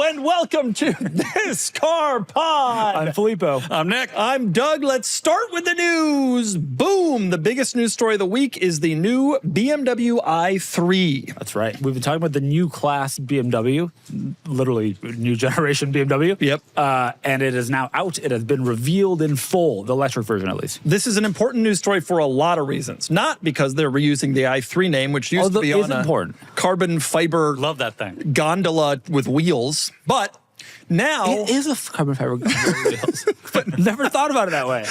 and welcome to This Car Pod. I'm Filippo. I'm Nick. I'm Doug. Let's start with the news. Boom! The biggest news story of the week is the new BMW i3. That's right. We've been talking about the new class BMW, literally new generation BMW. Yep. And it is now out. It has been revealed in full, the electric version at least. This is an important news story for a lot of reasons. Not because they're reusing the i3 name, which used to be on a carbon fiber Love that thing. gondola with wheels, but now It is a carbon fiber wheels. But never thought about it that way.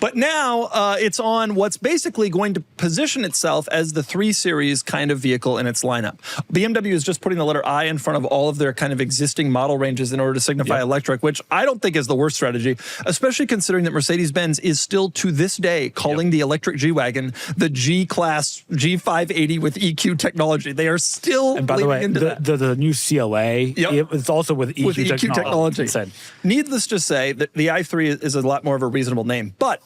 But now it's on what's basically going to position itself as the 3 Series kind of vehicle in its lineup. BMW is just putting the letter I in front of all of their kind of existing model ranges in order to signify electric, which I don't think is the worst strategy, especially considering that Mercedes-Benz is still to this day calling the electric G-Wagon the G-Class G580 with EQ technology. They are still And by the way, the new CLA, it's also with EQ technology. Needless to say, that the i3 is a lot more of a reasonable name. But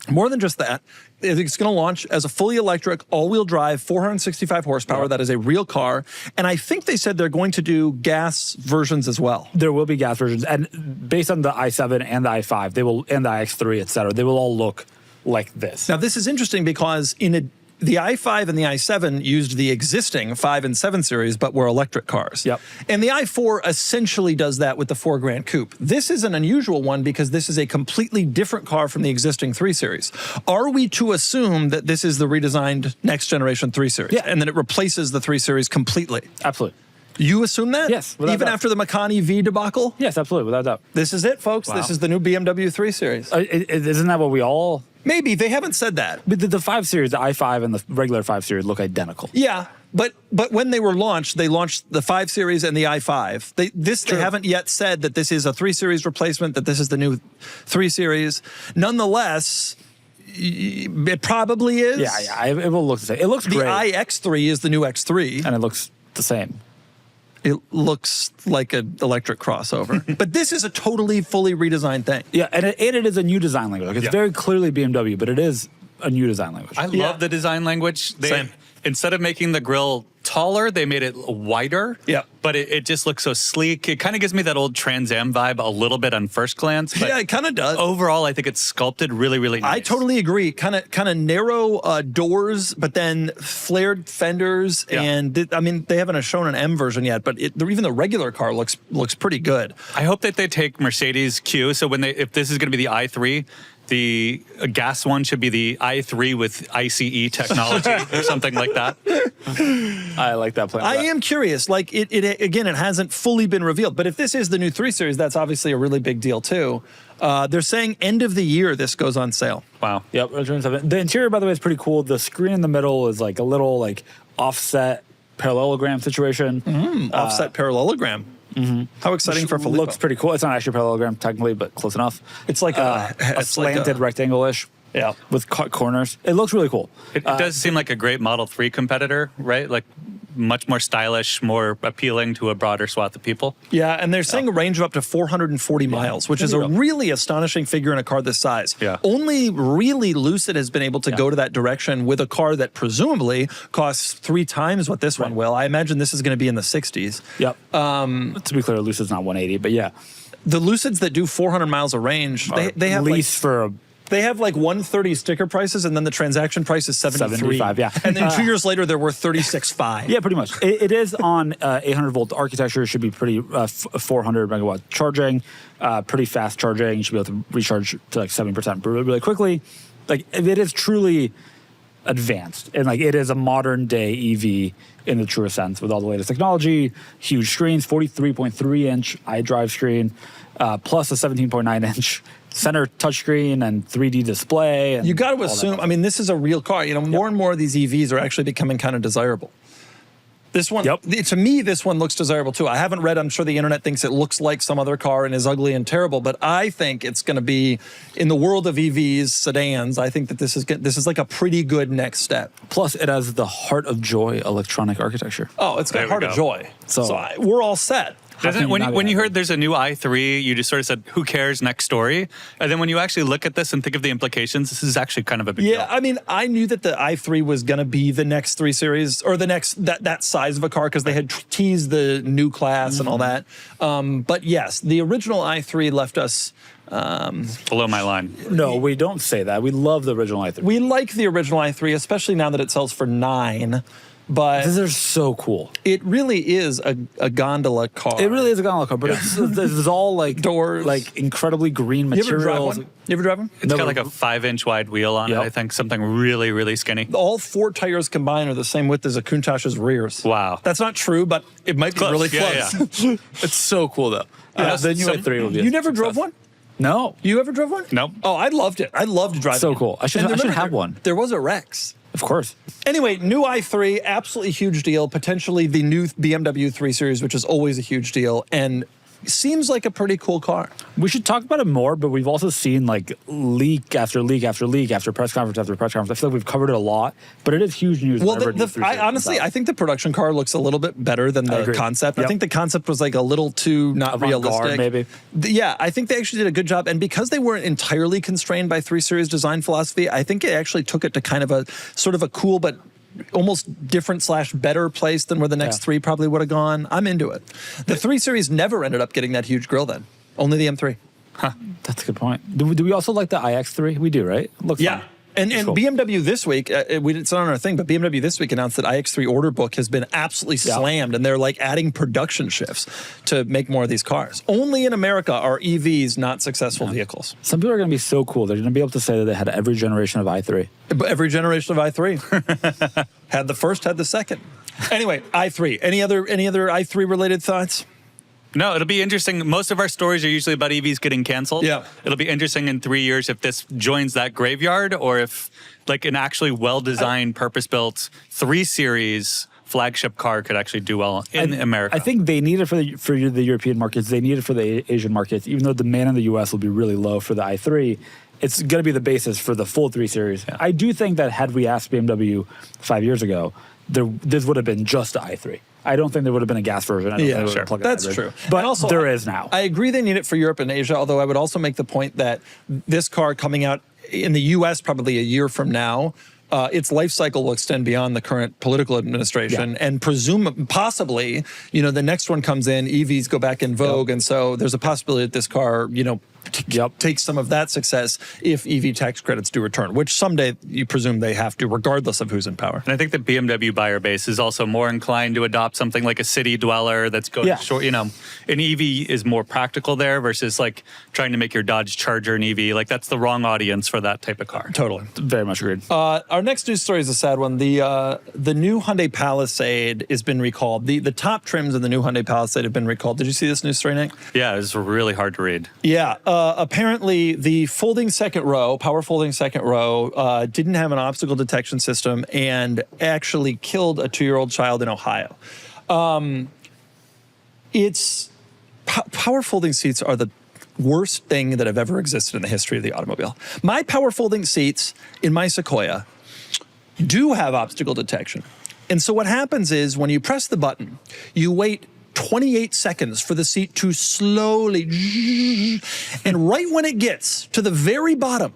more than just that, it's going to launch as a fully electric, all-wheel drive, 465 horsepower. Yep. That is a real car. And I think they said they're going to do gas versions as well. There will be gas versions. And based on the i7 and the i5, they will, and the iX3, et cetera, they will all look like this. Now, this is interesting because the i5 and the i7 used the existing 5 and 7 Series, but were electric cars. Yep. And the i4 essentially does that with the 4 Grand Coupe. This is an unusual one because this is a completely different car from the existing 3 Series. Are we to assume that this is the redesigned next generation 3 Series? Yeah. And that it replaces the 3 Series completely? Absolutely. You assume that? Yes. Even after the Macan EV debacle? Yes, absolutely, without doubt. This is it, folks. Wow. This is the new BMW 3 Series. Isn't that what we all... Maybe. They haven't said that. But the 5 Series, the i5 and the regular 5 Series look identical. Yeah, but when they were launched, they launched the 5 Series and the i5. They haven't yet said that this is a 3 Series replacement, that this is the new 3 Series. Nonetheless, it probably is. Yeah, it will look the same. It looks great. The iX3 is the new X3. And it looks the same. It looks like an electric crossover. But this is a totally, fully redesigned thing. Yeah, and it is a new design language. It's very clearly BMW, but it is a new design language. I love the design language. Same. Instead of making the grille taller, they made it wider. Yeah. But it just looks so sleek. It kind of gives me that old Trans Am vibe a little bit on first glance. But yeah, it kind of does. Overall, I think it's sculpted really, really nice. I totally agree. Kind of narrow doors, but then flared fenders. Yeah. And I mean, they haven't shown an M version yet, but even the regular car looks pretty good. I hope that they take Mercedes cue. So if this is going to be the i3, the gas one should be the i3 with ICE technology or something like that. I like that plan. I am curious. Like again, it hasn't fully been revealed. But if this is the new 3 Series, that's obviously a really big deal too. They're saying end of the year this goes on sale. Wow. Yep. The interior, by the way, is pretty cool. The screen in the middle is like a little offset parallelogram situation. Offset parallelogram. How exciting for Filippo. Looks pretty cool. It's not actually a parallelogram technically, but close enough. It's like a slanted rectangle-ish. Yeah. With cut corners. It looks really cool. It does seem like a great Model 3 competitor, right? Like much more stylish, more appealing to a broader swath of people. Yeah, and they're saying a range of up to 440 miles, which is a really astonishing figure in a car this size. Yeah. Only really Lucid has been able to go to that direction with a car that presumably costs 3 times what this one will. I imagine this is going to be in the 60s. Yep. To be clear, Lucid's not 180, but yeah. The Lucids that do 400 miles of range, they have lease for a... They have like 130 sticker prices, and then the transaction price is 73. 75, yeah. And then 2 years later, they're worth 36.5. Yeah, pretty much. It is on 800-volt architecture. It should be pretty 400 megawatt charging, pretty fast charging. You should be able to recharge to like 70% really, really quickly. Like it is truly advanced, and like it is a modern day EV in the truest sense with all the latest technology, huge screens, 43.3-inch iDrive screen, plus a 17.9-inch center touchscreen and 3D display. And you got to assume, I mean, this is a real car. You know, more and more of these EVs are actually becoming kind of desirable. This one, to me, this one looks desirable too. I haven't read, I'm sure the internet thinks it looks like some other car and is ugly and terrible, but I think it's going to be, in the world of EVs, sedans, I think that this is like a pretty good next step. Plus, it has the Heart of Joy electronic architecture. Oh, it's got Heart of Joy. So we're all set. When you heard there's a new i3, you just sort of said, "Who cares?" Next story. And then when you actually look at this and think of the implications, this is actually kind of a big deal. I mean, I knew that the i3 was going to be the next 3 Series or the next that size of a car because they had teased the new class and all that. But yes, the original i3 left us. Below my line. No, we don't say that. We love the original i3. We like the original i3, especially now that it sells for $9. But they're so cool. It really is a gondola car. It really is a gondola car, but it's all like doors, like incredibly green materials. You ever drive one? It's got like a 5-inch wide wheel on it. I think something really, really skinny. All 4 tires combined are the same width as a Countach's rears. Wow, that's not true, but it might be close. Really close. Yeah. It's so cool though. The new i3 will be. You never drove one? No. You ever drove one? Nope. Oh, I loved it. I loved driving. So cool. I should have one. There was a Rex. Of course. Anyway, new i3, absolutely huge deal. Potentially the new BMW 3 Series, which is always a huge deal, and seems like a pretty cool car. We should talk about it more, but we've also seen like leak after leak after leak after press conference after press conference. I feel like we've covered it a lot, but it is huge news. Well, I think the production car looks a little bit better than the concept. I think the concept was like a little too not realistic. Maybe. Yeah, I think they actually did a good job. And because they weren't entirely constrained by 3 Series design philosophy, I think it actually took it to kind of a sort of a cool but almost different / better place than where the next 3 probably would have gone. I'm into it. The 3 Series never ended up getting that huge grille then. Only the M3. Huh. That's a good point. Do we also like the iX3? We do, right? Looks fun. And cool. BMW this week, we didn't say on our thing, but BMW this week announced that iX3 order book has been absolutely slammed, and they're like adding production shifts to make more of these cars. Only in America are EVs not successful vehicles. Some people are going to be so cool. They're going to be able to say that they had every generation of i3. Every generation of i3. Had the first, had the second. Anyway, i3. Any other i3 related thoughts? No, it'll be interesting. Most of our stories are usually about EVs getting canceled. Yeah. It'll be interesting in 3 years if this joins that graveyard or if like an actually well-designed, purpose-built 3 Series flagship car could actually do well in America. I think they need it for the European markets. They need it for the Asian markets. Even though demand in the US will be really low for the i3, it's going to be the basis for the full 3 Series. Yeah. I do think that had we asked BMW 5 years ago, this would have been just the i3. I don't think there would have been a gas version. That's true. But also, there is now. I agree they need it for Europe and Asia, although I would also make the point that this car coming out in the U.S. probably a year from now, its life cycle will extend beyond the current political administration, and possibly, the next one comes in, EVs go back in vogue, and so there's a possibility that this car, takes some of that success if EV tax credits do return, which someday you presume they have to, regardless of who's in power. And I think the BMW buyer base is also more inclined to adopt something like a city dweller that's going short. An EV is more practical there versus like trying to make your Dodge Charger an EV. Like that's the wrong audience for that type of car. Totally. Very much agreed. Our next news story is a sad one. The new Hyundai Palisade has been recalled. The top trims in the new Hyundai Palisade have been recalled. Did you see this news story, Nick? Yeah, it was really hard to read. Yeah. Apparently, the folding second row, power folding second row, didn't have an obstacle detection system and actually killed a 2-year-old child in Ohio. Power folding seats are the worst thing that have ever existed in the history of the automobile. My power folding seats in my Sequoia do have obstacle detection. And so what happens is when you press the button, you wait 28 seconds for the seat to slowly, and right when it gets to the very bottom,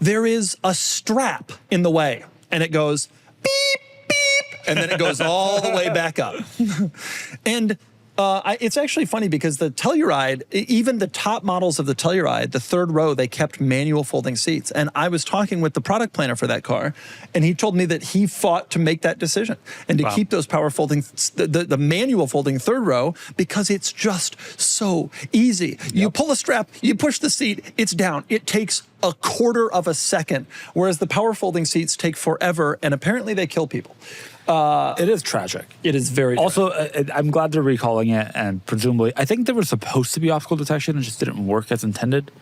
there is a strap in the way, and it goes beep, beep, and then it goes all the way back up. And it's actually funny because the Telluride, even the top models of the Telluride, the third row, they kept manual folding seats. And I was talking with the product planner for that car, and he told me that he fought to make that decision and to keep those power folding, the manual folding third row, because it's just so easy. You pull a strap, you push the seat, it's down. It takes a quarter of a second, whereas the power folding seats take forever, and apparently they kill people. It is tragic. It is very also, I'm glad they're recalling it, and presumably, I think there was supposed to be obstacle detection and just didn't work as intended.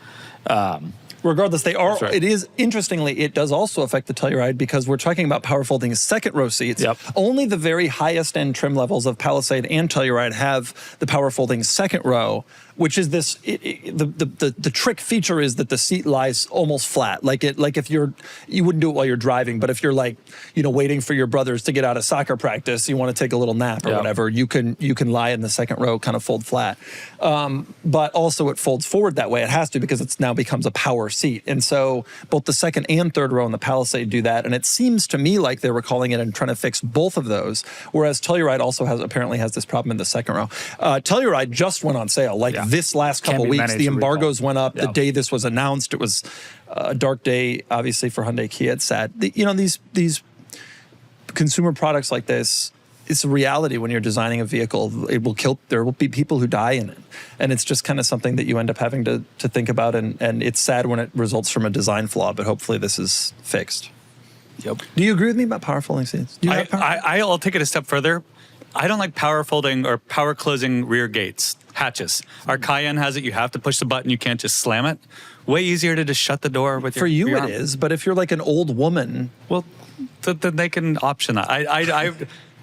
Regardless, they are. Right. It is, interestingly, it does also affect the Telluride because we're talking about power folding second row seats. Only the very highest end trim levels of Palisade and Telluride have the power folding second row, which is this. The trick feature is that the seat lies almost flat, like if you wouldn't do it while you're driving, but if you're like waiting for your brothers to get out of soccer practice, you want to take a little nap or whatever, you can lie in the second row, kind of fold flat. But also it folds forward that way. It has to because it's now becomes a power seat, and so both the second and third row in the Palisade do that. And it seems to me like they were calling it and trying to fix both of those. Whereas Telluride also apparently has this problem in the second row. Telluride just went on sale this last couple weeks. The embargoes went up the day this was announced. It was a dark day, obviously, for Hyundai, Kia. It's sad. These consumer products like this, it's a reality when you're designing a vehicle. It will kill. There will be people who die in it, and it's just kind of something that you end up having to think about. And it's sad when it results from a design flaw. But hopefully, this is fixed. Yep. Do you agree with me about power folding seats? Do you have power? I'll take it a step further. I don't like power folding or power closing rear gates, hatches. Our Cayenne has it. You have to push the button. You can't just slam it. Way easier to just shut the door with your For you, your it arm. is. But if you're like an old woman, Well, then they can option that.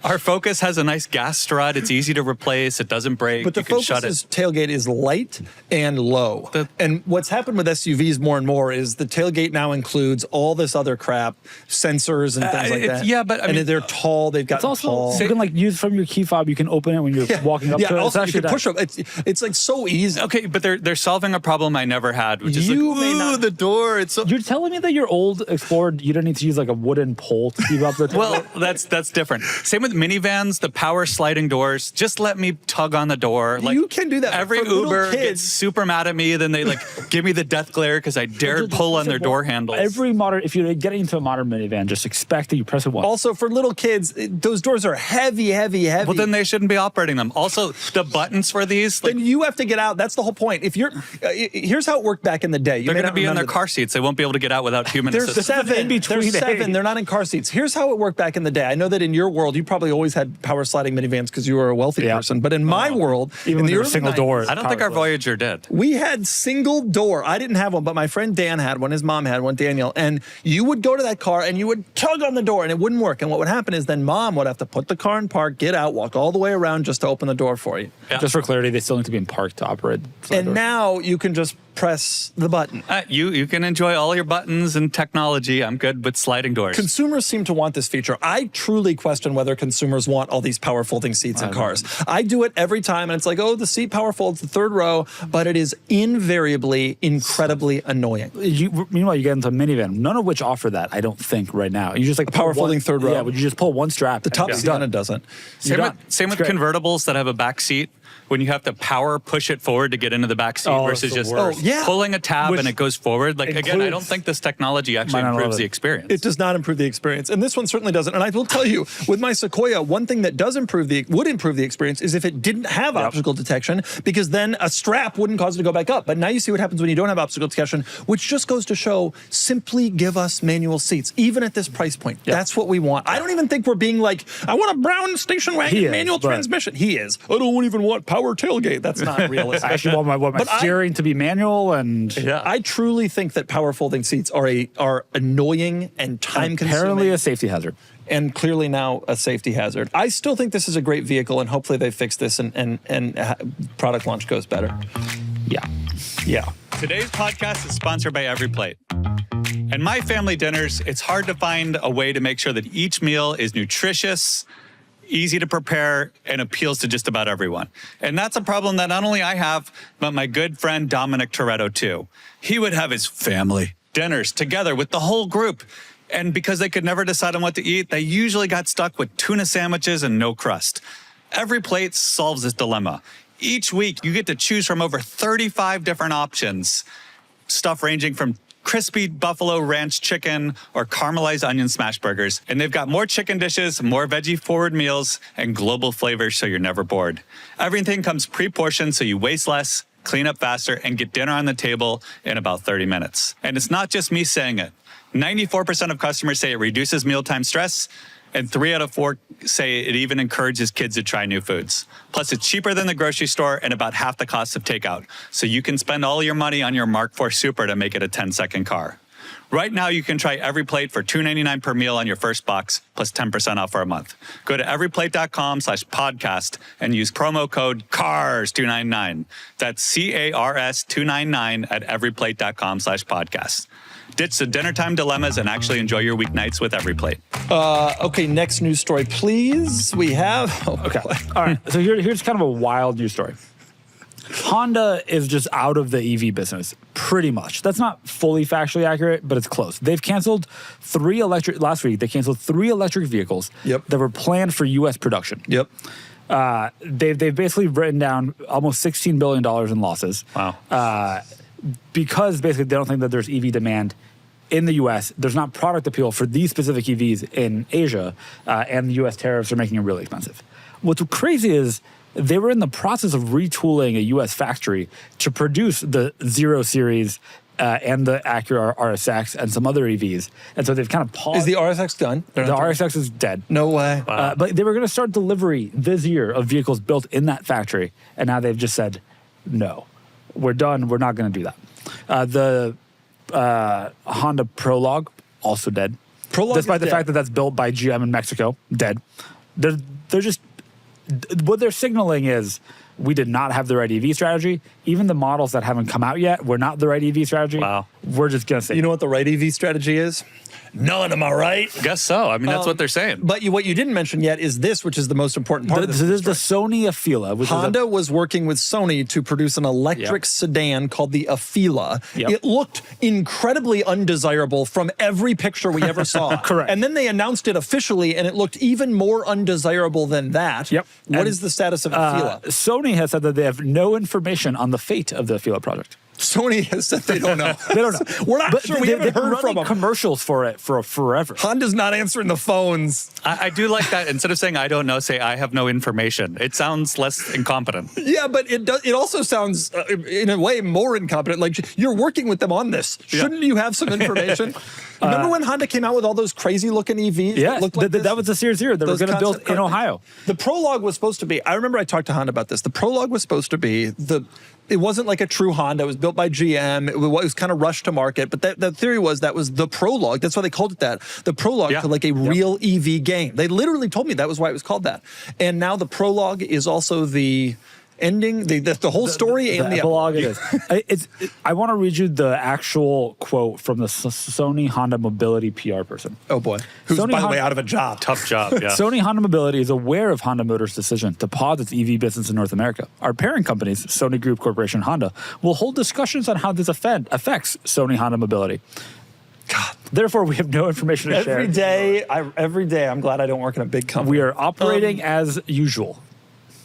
Our Focus has a nice gas strut. It's easy to replace. It doesn't break. but the you can shut it. Focus's tailgate is light and low. And what's happened with SUVs more and more is the tailgate now includes all this other crap, sensors and things like that. Yeah, but I mean, they're tall. They've got It's also tall. you can like use from your key fob. You can open it when you're walking up to it. Also It's you can actually push them. It's like so easy. Okay, but they're solving a problem I never had, which is You like, may not- the door. It's so. You're telling me that your old Explorer, you don't need to use like a wooden pole to keep up the Well, that's different. Same with minivans, the power sliding doors. Just let me tug on the door. Like You can do that. Every For little Uber kids- gets super mad at me. Then they like give me the death glare because I dared pull on their door handles. Every modern, if you're getting into a modern minivan, just expect that you press it once. Also, for little kids, those doors are heavy. Well, then they shouldn't be operating them. Also, the buttons for these, like, Then you have to get out. That's the whole point. If you're, here's how it worked back in the day. You they're may going to not be in remember their this. car seats. They won't be able to get out without human There's assistance. seven. in between There's seven. A. They're not in car seats. Here's how it worked back in the day. I know that in your world, you probably always had power sliding minivans because you were a wealthy person. But in my world, even in when the they were early single 90s, doors. I don't think our Voyager did. we had single door. I didn't have one, but my friend Dan had one. His mom had one, Daniel. And you would go to that car and you would tug on the door and it wouldn't work. And what would happen is then mom would have to put the car in park, get out, walk all the way around just to open the door for you. Yeah. Just for clarity, they still need to be in park to operate. And now you can just press the button. You can enjoy all your buttons and technology. I'm good with sliding doors. Consumers seem to want this feature. I truly question whether consumers want all these power folding seats in cars. I do it every time, and it's like, oh, the seat power folds the third row, but it is invariably incredibly annoying. Meanwhile, you get into a minivan, none of which offer that, I don't think, right now. You just like power pull folding one- third row. Yeah, would you just pull one strap? The top Sienna doesn't. Same done. with It's great. convertibles that have a back seat. When you have to power push it forward to get into the back seat Oh, versus it's the just worst. pulling a tab Which and it goes forward. Like again, I don't includes- think this technology actually Might not improves love the it. experience. It does not improve the experience, and this one certainly doesn't. And I will tell you, with my Sequoia, one thing that would improve the experience is if it didn't have obstacle detection, because then a strap wouldn't cause it to go back up. But now you see what happens when you don't have obstacle detection, which just goes to show: simply give us manual seats, even at this price point. That's what we want. I don't even think we're being like, I want a brown station wagon He is, manual but- transmission. He is. I don't even want power tailgate. That's not realistic. I actually want my But steering to be manual and I truly think that power folding seats are annoying and time consuming. apparently a safety hazard. And clearly now a safety hazard. I still think this is a great vehicle, and hopefully they fix this and product launch goes better. Yeah. Today's podcast is sponsored by Every Plate. In my family dinners, it's hard to find a way to make sure that each meal is nutritious, easy to prepare, and appeals to just about everyone. And that's a problem that not only I have, but my good friend Dominic Toretto too. He would have his family dinners together with the whole group. And because they could never decide on what to eat, they usually got stuck with tuna sandwiches and no crust. Every Plate solves this dilemma. Each week, you get to choose from over 35 different options. Stuff ranging from crispy buffalo ranch chicken or caramelized onion smash burgers. And they've got more chicken dishes, more veggie forward meals, and global flavors so you're never bored. Everything comes pre-portioned so you waste less, clean up faster, and get dinner on the table in about 30 minutes. And it's not just me saying it. 94% of customers say it reduces mealtime stress, and 3 out of 4 say it even encourages kids to try new foods. Plus, it's cheaper than the grocery store and about half the cost of takeout. So you can spend all your money on your Mark IV Super to make it a 10-second car. Right now, you can try EveryPlate for $2.99 per meal on your first box, plus 10% off for a month. Go to everyplate.com/podcast and use promo code CARS299. That's CARS299 at everyplate.com/podcast. Ditch the dinner time dilemmas and actually enjoy your weeknights with EveryPlate. Okay, next news story, please. We have... Okay. All right. So here's kind of a wild news story. Honda is just out of the EV business, pretty much. That's not fully factually accurate, but it's close. They've canceled last week, they canceled 3 electric vehicles that were planned for U.S. production. Yep. They've basically written down almost $16 billion in losses. Wow. Because basically they don't think that there's EV demand in the U.S. There's not product appeal for these specific EVs in Asia, and the U.S. tariffs are making it really expensive. What's crazy is they were in the process of retooling a U.S. factory to produce the 0 Series and the Acura RSX and some other EVs. And so they've kind of paused. Is the RSX done? The RSX is dead. No way. But they were going to start delivery this year of vehicles built in that factory. And now they've just said, no, we're done. We're not going to do that. The Honda Prologue, also dead. Despite the fact that that's built by GM in Mexico, dead. They're just... What they're signaling is we did not have the right EV strategy. Even the models that haven't come out yet were not the right EV strategy. Wow. We're just going to say... You know what the right EV strategy is? None, am I right? Guess so. I mean, that's what they're saying. But what you didn't mention yet is this, which is the most important part of this. This is the Sony Afeela. Which Honda was working with Sony to produce an electric sedan called the Afeela. It looked incredibly undesirable from every picture we ever saw. Correct. And then they announced it officially, and it looked even more undesirable than that. What is the status of Afeela? Sony has said that they have no information on the fate of the Afeela project. Sony has said they don't know. They don't know. We're not sure. We haven't heard from them. Commercials for it for forever. Honda's not answering the phones. I do like that. Instead of saying I don't know, say I have no information. It sounds less incompetent. Yeah, but it also sounds in a way more incompetent. Like you're working with them on this. Shouldn't you have some information? Remember when Honda came out with all those crazy looking EVs? Yeah, that looked like that was the Series Zero that were going to build in Ohio. The Prologue was supposed to be. I remember I talked to Honda about this. The Prologue was supposed to be It wasn't like a true Honda. It was built by GM. It was kind of rushed to market. But the theory was that was the Prologue. That's why they called it that. The Prologue to like a real EV game. They literally told me that was why it was called that. And now the Prologue is also the ending, the whole story and the epilogue. It is. I want to read you the actual quote from the Sony Honda Mobility PR person. Oh boy, who's by the way out of a job. Tough job. Yeah. Sony Honda Mobility is aware of Honda Motors' decision to pause its EV business in North America. Our parent companies, Sony Group Corporation Honda, will hold discussions on how this affects Sony Honda Mobility. God. Therefore, we have no information to share. Every day, I'm glad I don't work in a big company. We are operating as usual.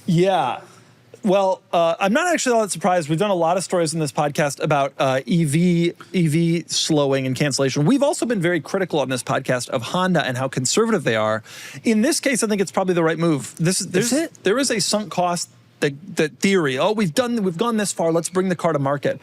Yeah. Well, I'm not actually all that surprised. We've done a lot of stories in this podcast about EV slowing and cancellation. We've also been very critical on this podcast of Honda and how conservative they are. In this case, I think it's probably the right move. There is a sunk cost. The theory, we've gone this far, let's bring the car to market.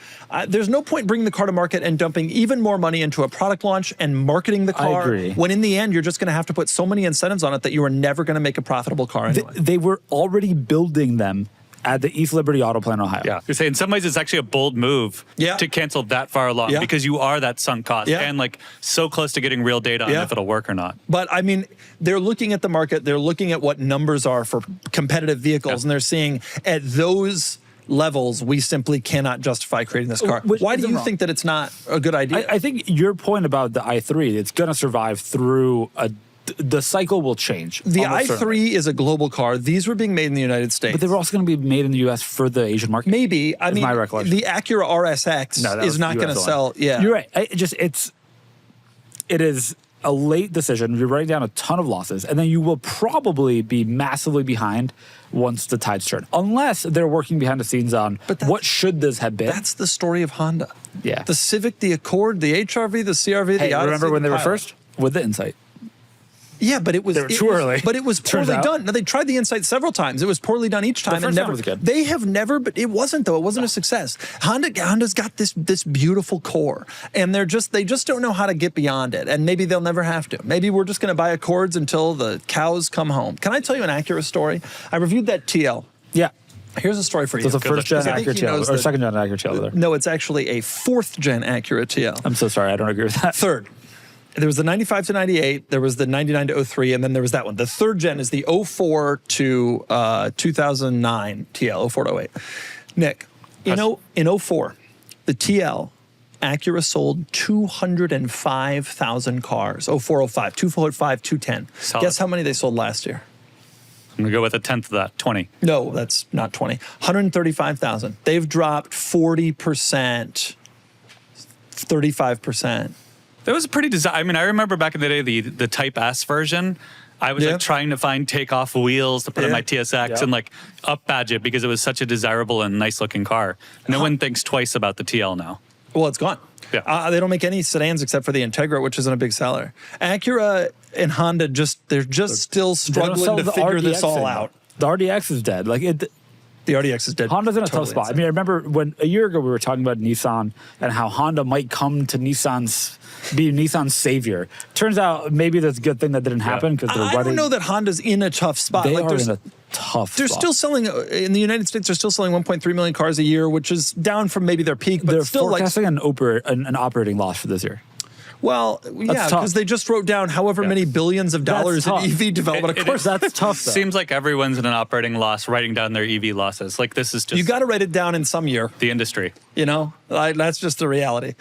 There's no point bringing the car to market and dumping even more money into a product launch and marketing the car. I agree. When in the end, you're just going to have to put so many incentives on it that you are never going to make a profitable car anyway. They were already building them at the East Liberty Auto Plant, Ohio. Yeah, you're saying in some ways it's actually a bold move to cancel that far along because you are that sunk cost and like so close to getting real data on if it'll work or not. But I mean, they're looking at the market, they're looking at what numbers are for competitive vehicles, and they're seeing at those levels, we simply cannot justify creating this car. Why do you think that it's not a good idea? I think your point about the i3, it's going to survive through the cycle will change. The i3 is a global car. These were being made in the United States. But they were also going to be made in the U.S. for the Asian market. Maybe. I mean, my recollection. The Acura RSX is not going to sell. Yeah. You're right. It is a late decision. You're writing down a ton of losses, and then you will probably be massively behind once the tides turn. Unless they're working behind the scenes on what should this have been. That's the story of Honda. Yeah. The Civic, the Accord, the HR-V, the CR-V, the Odyssey. Remember when they were first? With the Insight. Yeah, but it was too early. But it was poorly done. Now, they tried the Insight several times. It was poorly done each time. The first time was good. They have never, but it wasn't though. It wasn't a success. Honda's got this beautiful core, and they just don't know how to get beyond it. And maybe they'll never have to. Maybe we're just going to buy Accords until the cows come home. Can I tell you an Acura story? I reviewed that TL. Yeah. Here's a story for you. So it's a first-gen Because I think Acura he knows TL, or that- second-gen Acura TL there. No, it's actually a fourth-gen Acura TL. I'm so sorry, I don't agree with that. Third. There was the 95 to 98, there was the 99 to 03, and then there was that one. The third gen is the 04 to 2009 TL, 04 to 08. Nick, in 04, the TL, Acura sold 205,000 cars. 04, 05, 205, 210. Solid. Guess how many they sold last year? I'm going to go with a tenth of that, 20. No, that's not 20. 135,000. They've dropped 40%, 35%. That was a pretty I mean, I remember back in the day, the Type S version, I was like trying to find takeoff wheels to put in my TSX and like up badge it because it was such a desirable and nice looking car. No one thinks twice about the TL now. Well, it's gone. Yeah. They don't make any sedans except for the Integra, which isn't a big seller. Acura and Honda they're still struggling to figure this all out. The RDX is dead. Like The RDX is dead. Honda's in a Totally tough spot. insane. I mean, I remember when a year ago we were talking about Nissan and how Honda might come to be Nissan's savior. Turns out maybe that's a good thing that didn't happen because they're I don't know that Honda's in a tough spot. They like are there's, in a tough they're spot. still selling in the United States. They're still selling 1.3 million cars a year, which is down from maybe their peak, but They're still like forecasting an operating loss for this year. well, yeah, tough. because they just wrote down however many billions of dollars in tough. EV development. Of course, That's tough, though. Seems like everyone's in an operating loss, writing down their EV losses. Like this is just you got to write it down in some year. the industry. You know, that's just the reality,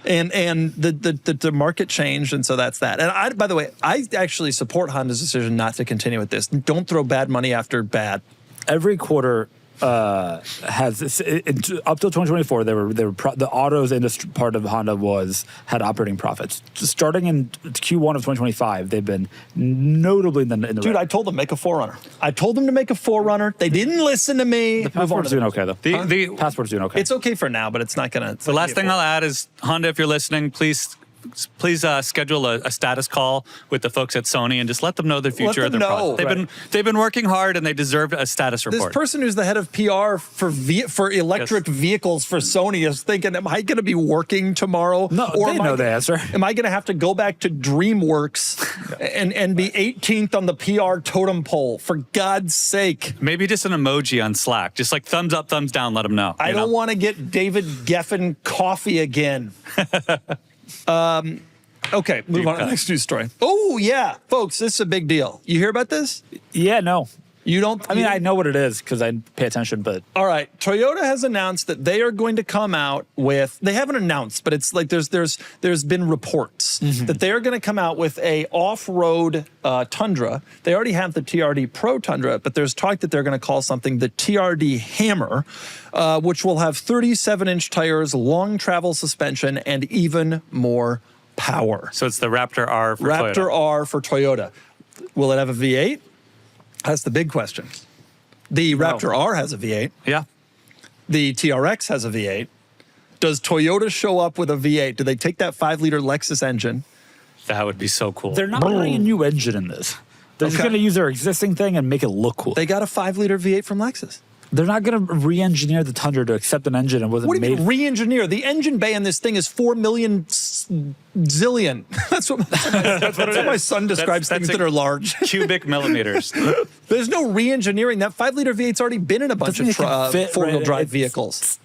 and the market changed, and so that's that. And by the way, I actually support Honda's decision not to continue with this. Don't throw bad money after bad. Every quarter has up till 2024 the autos industry part of Honda had operating profits. Starting in Q1 of 2025, they've been notably in the Dude, red. I told them make a 4Runner. I told them to make a 4Runner. They didn't listen to me. The Passport's doing okay though. The Passport's doing okay. It's okay for now, but it's not gonna. The last thing I'll add is Honda, if you're listening, please schedule a status call with the folks at Sony and just let them know the future of them their know. product. They've been working hard and they deserve a status This report. person who's the head of PR for electric vehicles for Sony is thinking, am I going to be working tomorrow? No, they am I know the gonna- answer. Am I going to have to go back to DreamWorks and be 18th on the PR totem pole? For God's sake. Maybe just an emoji on Slack, just like thumbs up, thumbs down, let them know. I don't want to get David Geffen coffee again. Okay, move on to the next news story. Oh, yeah. Folks, this is a big deal. You hear about this? Yeah, no. You don't? I mean, I know what it is because I pay attention, but All right, Toyota has announced that they are going to come out with. They haven't announced, but it's like there's been reports that they are going to come out with a off-road Tundra. They already have the TRD Pro Tundra, but there's talk that they're going to call something the TRD Hammer, which will have 37-inch tires, long travel suspension, and even more power. So it's the Raptor R for Raptor Toyota. R for Toyota. Will it have a V8? That's the big question. The Raptor R has a V8. Yeah. The TRX has a V8. Does Toyota show up with a V8? Do they take that 5-liter Lexus engine? That would be so cool. they're not putting a new engine in this. They're just Okay. going to use their existing thing and make it look cool. They got a 5-liter V8 from Lexus. They're not going to re-engineer the Tundra to accept an engine and wasn't What do you made. mean re-engineer? The engine bay on this thing is 4 million zillion. That's what my son describes That's things that are large. Cubic millimeters. There's no re-engineering. That 5-liter V8's already been in a bunch Doesn't of it fit, four-wheel right? drive It's- vehicles.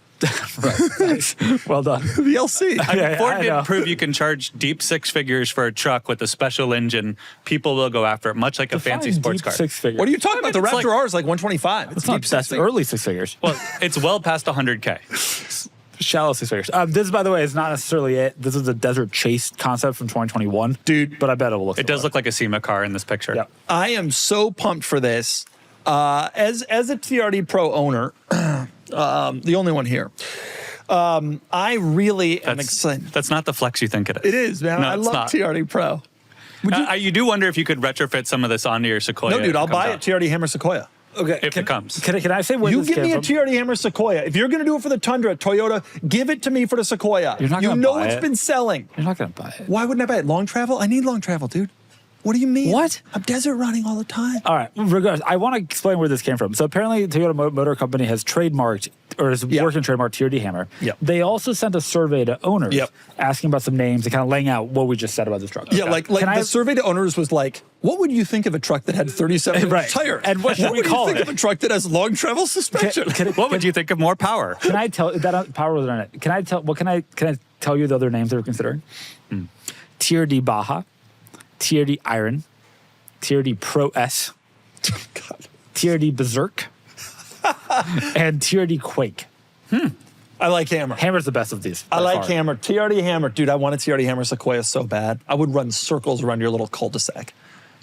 Nice. Well done. VLC. I mean, Yeah, Ford I did know. prove you can charge deep six figures for a truck with a special engine. People will go after it, much like a fancy Define sports deep car. six figures. What are you talking about? The it's Raptor like- R is like 125. It's not, deep that's six. early six figures. Well, it's well past 100K. Shallow six figures. This, by the way, is not necessarily it. This is a Desert Chase concept from 2021. Dude. But I bet it will look It does look like a SEMA car in this picture. Yeah. I am so pumped for this. As a TRD Pro owner, the only one here, I really am excited. That's not the flex you think it is. It is, man. No, I it's love not. TRD Pro. You do wonder if you could retrofit some of this onto your Sequoia. No, dude, if I'll comes buy out. a TRD Hammer Sequoia. Okay. If it comes. Can I say where You this give came me a from? TRD Hammer Sequoia. If you're going to do it for the Tundra, Toyota, give it to me for the Sequoia. You're not you gonna know buy it's it. been selling. You're not going to buy it. Why wouldn't I buy it? Long travel? I need long travel, dude. What do you mean? What? I'm desert running all the time. All right, regardless, I want to explain where this came from. So apparently, Toyota Motor Company has trademarked or is working trademark TRD Hammer. Yep. They also sent a survey to owners asking about some names and kind of laying out what we just said about this truck. Yeah, like the survey to owners was like, what would you think of a truck that had 37 inch tire? And what should we call think it? of a truck that has long travel suspension? What would you think of more power? Can I tell that power was on it? Can I tell you the other names they were considering? TRD Baja, TRD Iron, TRD Pro S, TRD Berserk, and TRD Quake. I like Hammer. Hammer's the best of these. I like far. Hammer. TRD Hammer. Dude, I want a TRD Hammer Sequoia so bad. I would run circles around your little cul-de-sac.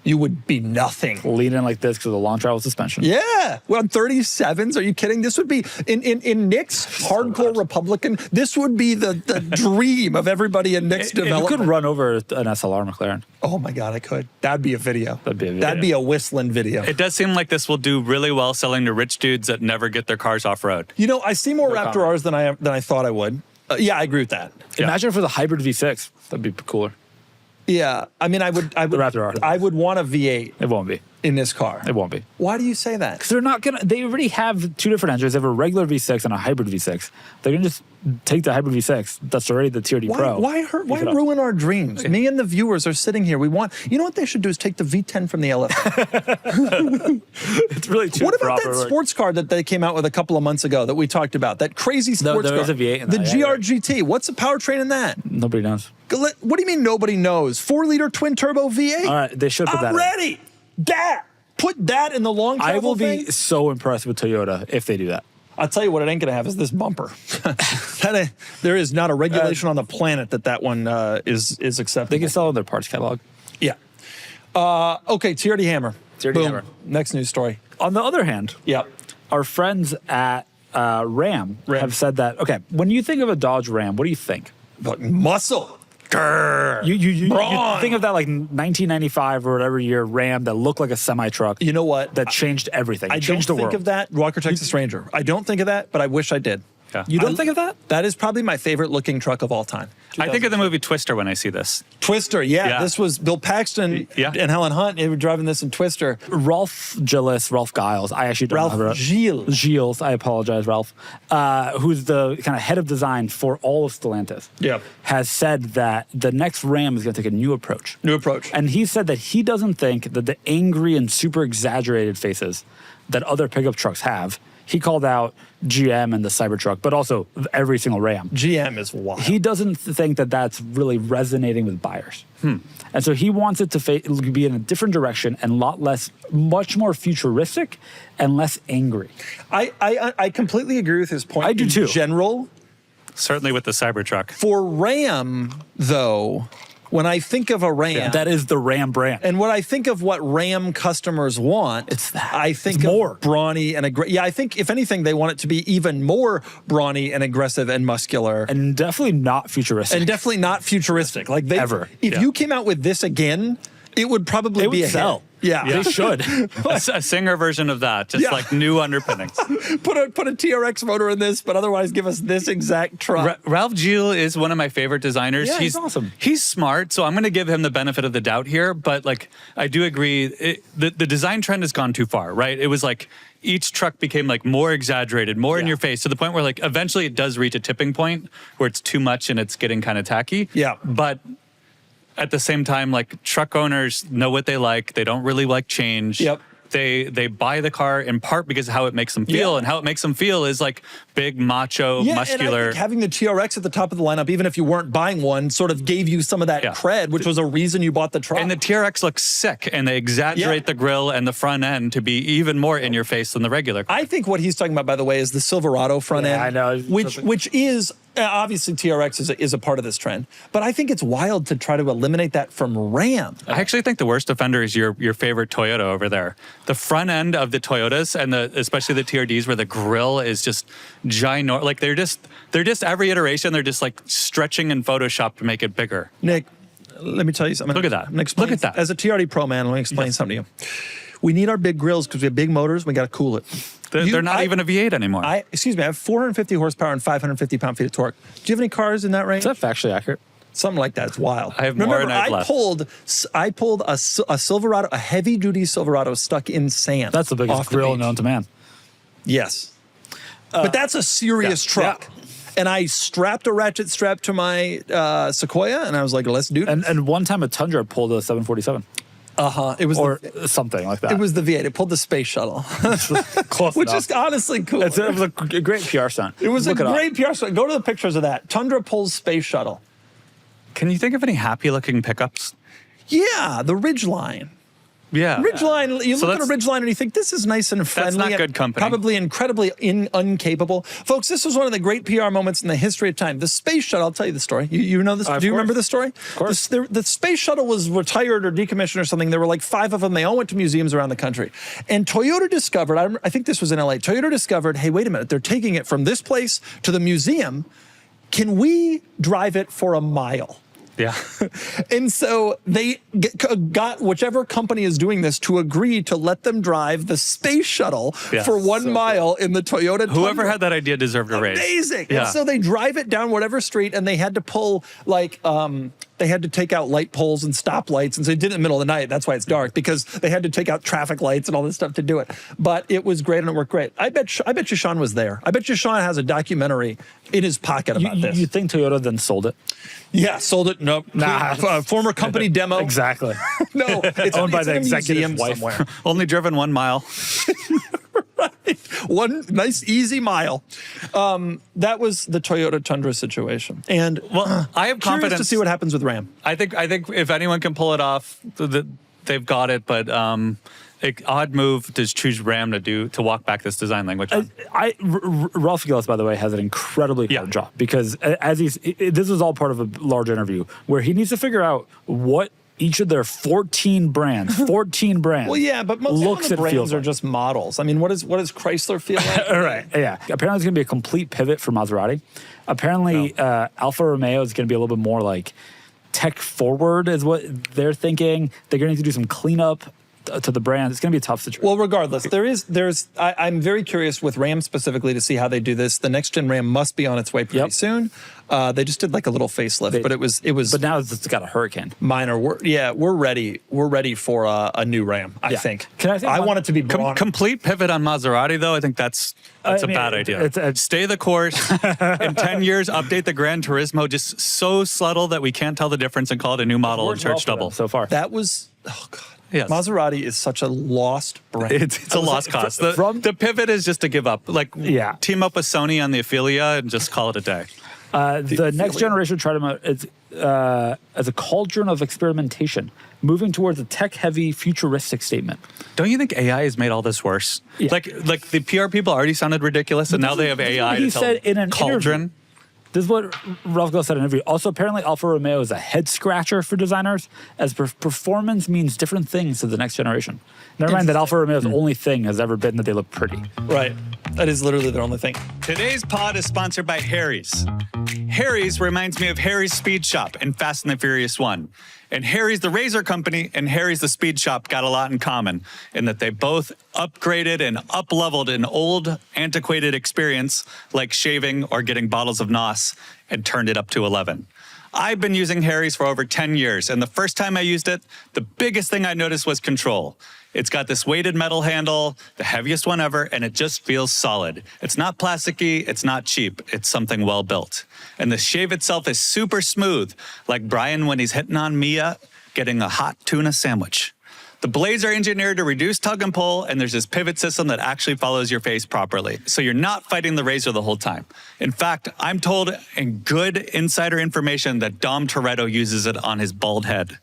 You would be nothing. Lean in like this because of the long travel suspension. Yeah. Well, on 37s, are you kidding? This would be, in Nick's hardcore Republican, this would be the dream of everybody in Nick's development. You could run over an SLR McLaren. Oh my God, I could. That'd be a video. That'd be a video. That'd be a Whistlin video. It does seem like this will do really well selling to rich dudes that never get their cars off road. You know, I see more Raptor Rs than I thought I would. Yeah, I agree with that. Imagine if it was a hybrid V6. That'd be cooler. Yeah, I mean, I would. The Raptor R. I would want a V8 It won't be. in this car. It won't be. Why do you say that? They're not gonna. They already have two different engines. They have a regular V6 and a hybrid V6. They're gonna just take the hybrid V6. That's already the TRD Pro. Why ruin our dreams? Me and the viewers are sitting here. We want. You know what they should do is take the V10 from the LF. It's really too. What about that proper. sports car that they came out with a couple of months ago that we talked about? That crazy sports there car. is a V8 in the that, yeah, GRGT. What's the powertrain in that? Nobody knows. What do you mean nobody knows? 4-liter twin turbo V8. All right, they should put that I'm in. ready. Put that in the long travel I will thing. be so impressed with Toyota if they do that. I'll tell you what it ain't going to have is this bumper. There is not a regulation on the planet that one is acceptable. They can sell it in their parts catalog. Yeah. Okay, TRD Hammer. TRD Boom. Hammer. Next news story. On the other hand, Yep. our friends at Ram have said that, okay, when you think of a Dodge Ram, what do you think? But muscle. Grrr. You Brawn. think of that like 1995 or whatever year Ram that looked like a semi-truck. You know what? That changed everything. I It don't changed the think world. of that Walker Texas Ranger. I don't think of that, but I wish I did. Yeah. You don't think of that? That is probably my favorite looking truck of all time. I think of the movie Twister when I see this. Twister, yeah. Yeah. This was Bill Paxton and Helen Hunt. They were driving this in Twister. Ralph Giles. I actually don't Ralph know. Gilles. I apologize, Ralph. Who's the kind of head of design for all of Stellantis. Yeah. Has said that the next Ram is going to take a new approach. New approach. And he said that he doesn't think that the angry and super exaggerated faces that other pickup trucks have. He called out GM and the Cybertruck, but also every single Ram. GM is wild. He doesn't think that that's really resonating with buyers. And so he wants it to be in a different direction and much more futuristic and less angry. I completely agree with his point. I do too. In general, Certainly with the Cybertruck. for Ram, though, when I think of a Ram, That is the Ram brand. and when I think of what Ram customers want, It's that. I think It's of more. brawny and aggressive. Yeah, I think if anything, they want it to be even more brawny and aggressive and muscular, And definitely not futuristic. and definitely not futuristic. Like Ever. If you came out with this again, it would probably It be would a sell. hit. Yeah. They should. A Singer version of that, just Yeah. like new underpinnings. put a TRX motor in this, but otherwise give us this exact truck. Ralph Gilles is one of my favorite designers. Yeah, he's awesome. He's smart, so I'm going to give him the benefit of the doubt here. But like, I do agree, the design trend has gone too far, right? It was like each truck became like more exaggerated, more in your face, to the point where like eventually it does reach a tipping point where it's too much and it's getting kind of tacky. Yeah. But at the same time, like truck owners know what they like. They don't really like change. Yep. They buy the car in part because of how it makes them feel, Yeah. and how it makes them feel is like big, macho, Yeah, muscular. and I think having the TRX at the top of the lineup, even if you weren't buying one, sort of gave you some of that Yeah. cred, which was a reason you bought the truck. And the TRX looks sick, and they exaggerate the grill and the front end to be even more in your face than the regular car. I think what he's talking about, by the way, is the Silverado front Yeah, end. I know. Which is obviously TRX is a part of this trend, but I think it's wild to try to eliminate that from Ram. I actually think the worst offender is your favorite Toyota over there. The front end of the Toyotas and especially the TRDs, where the grill is just ginormous. Like they're just every iteration they're just like stretching in Photoshop to make it bigger. Nick, let me tell you something. Look at that. I'm gonna explain, Look at that. As a TRD pro man, let me explain something to you. We need our big grills because we have big motors. We got to cool it. They're not even a V8 anymore. Excuse me. I have 450 horsepower and 550 pound-feet of torque. Do you have any cars in that range? Is that factually accurate? Something like that. It's wild. I have more than I've left. I pulled a Silverado, a heavy-duty Silverado stuck in sand. That's the biggest off the grill beach. known to man. Yes. But that's a serious truck. Yeah. And I strapped a ratchet strap to my Sequoia, and I was like, let's do this. And one time a Tundra pulled a 747. It was Or something like that. It was the V8. It pulled the space shuttle. Close Which enough. is honestly cool. It was a great PR stunt. It was Look a up. great PR stunt. Go to the pictures of that. Tundra pulls space shuttle. Can you think of any happy-looking pickups? Yeah, the Ridgeline. Yeah. Ridgeline, you So look at a that's- Ridgeline and you think this is nice and friendly. not and good company. Probably incredibly incapable. Folks, this was one of the great PR moments in the history of time. The space shuttle, I'll tell you the story. You know this? Of Do you course. remember the story? Of course. The space shuttle was retired or decommissioned or something. There were like 5 of them. They all went to museums around the country. And Toyota discovered, I think this was in LA, Toyota discovered, hey, wait a minute, they're taking it from this place to the museum. Can we drive it for a mile? Yeah. And so they got whichever company is doing this to agree to let them drive the space shuttle Yeah. for 1 mile in the Toyota Whoever Tundra. had that idea deserved a raise. Amazing. Yeah. And so they drive it down whatever street, and they had to pull like they had to take out light poles and stop lights, and so they did it in the middle of the night. That's why it's dark, because they had to take out traffic lights and all this stuff to do it. But it was great and it worked great. I bet you Sean was there. I bet you Sean has a documentary in his pocket about this. You think Toyota then sold it? Yeah, sold it. Nope. Nah. Former company demo. Exactly. No, it's Owned by it's the in a executive museum wife. somewhere. Only driven 1 mile. One nice, easy mile. That was the Toyota Tundra situation. And Well, I have curious confidence to see what happens with Ram. I think if anyone can pull it off, they've got it. But odd move to choose Ram to walk back this design language. Ralph Gillis, by the way, has an incredibly hard job because as this is all part of a large interview where he needs to figure out what each of their 14 brands Well, yeah, but most looks of the and feels brands are like. just models. I mean, what does Chrysler feel like? All right. Yeah. Apparently, it's going to be a complete pivot for Maserati. Apparently, Alfa Romeo is going to be a little bit more like tech forward, is what they're thinking. They're going to need to do some cleanup to the brand. It's going to be a tough situation. Well, regardless, I'm very curious with Ram specifically to see how they do this. The next gen Ram must be on its way pretty soon. They just did like a little facelift, but it was. But now it's got a Hurricane. Minor. We're ready. We're ready for a new Ram. I think. Can I say I one- want it to be brawn. Complete pivot on Maserati, though. I think that's a bad idea. Stay the course. In 10 years, update the Gran Turismo just so subtle that we can't tell the difference and call it a new model and charge double. So far. That was. Oh God. Yes. Maserati is such a lost brand. It's a lost cause. The pivot is just to give up. Team up with Sony on the Ophelia and just call it a day. The next generation Tridemo is as a cauldron of experimentation, moving towards a tech-heavy, futuristic statement. Don't you think AI has made all this worse? Yeah. Like the PR people already sounded ridiculous, and now they have AI He to tell said in an cauldron. interview. This is what Ralph Gillis said in an interview. Also, apparently, Alfa Romeo is a head scratcher for designers, as performance means different things to the next generation. Never mind that Alfa Romeo's only thing has ever been that they look pretty. Right. That is literally their only thing. Today's pod is sponsored by Harry's. Harry's reminds me of Harry's Speed Shop in Fast and the Furious 1. And Harry's the razor company and Harry's the speed shop got a lot in common in that they both upgraded and up-leveled an old, antiquated experience like shaving or getting bottles of NOS and turned it up to 11. I've been using Harry's for over 10 years, and the first time I used it, the biggest thing I noticed was control. It's got this weighted metal handle, the heaviest one ever, and it just feels solid. It's not plasticky, it's not cheap, it's something well built. And the shave itself is super smooth, like Brian when he's hitting on Mia, getting a hot tuna sandwich. The blades are engineered to reduce tug and pull, and there's this pivot system that actually follows your face properly. So you're not fighting the razor the whole time. In fact, I'm told in good insider information that Dom Toretto uses it on his bald head.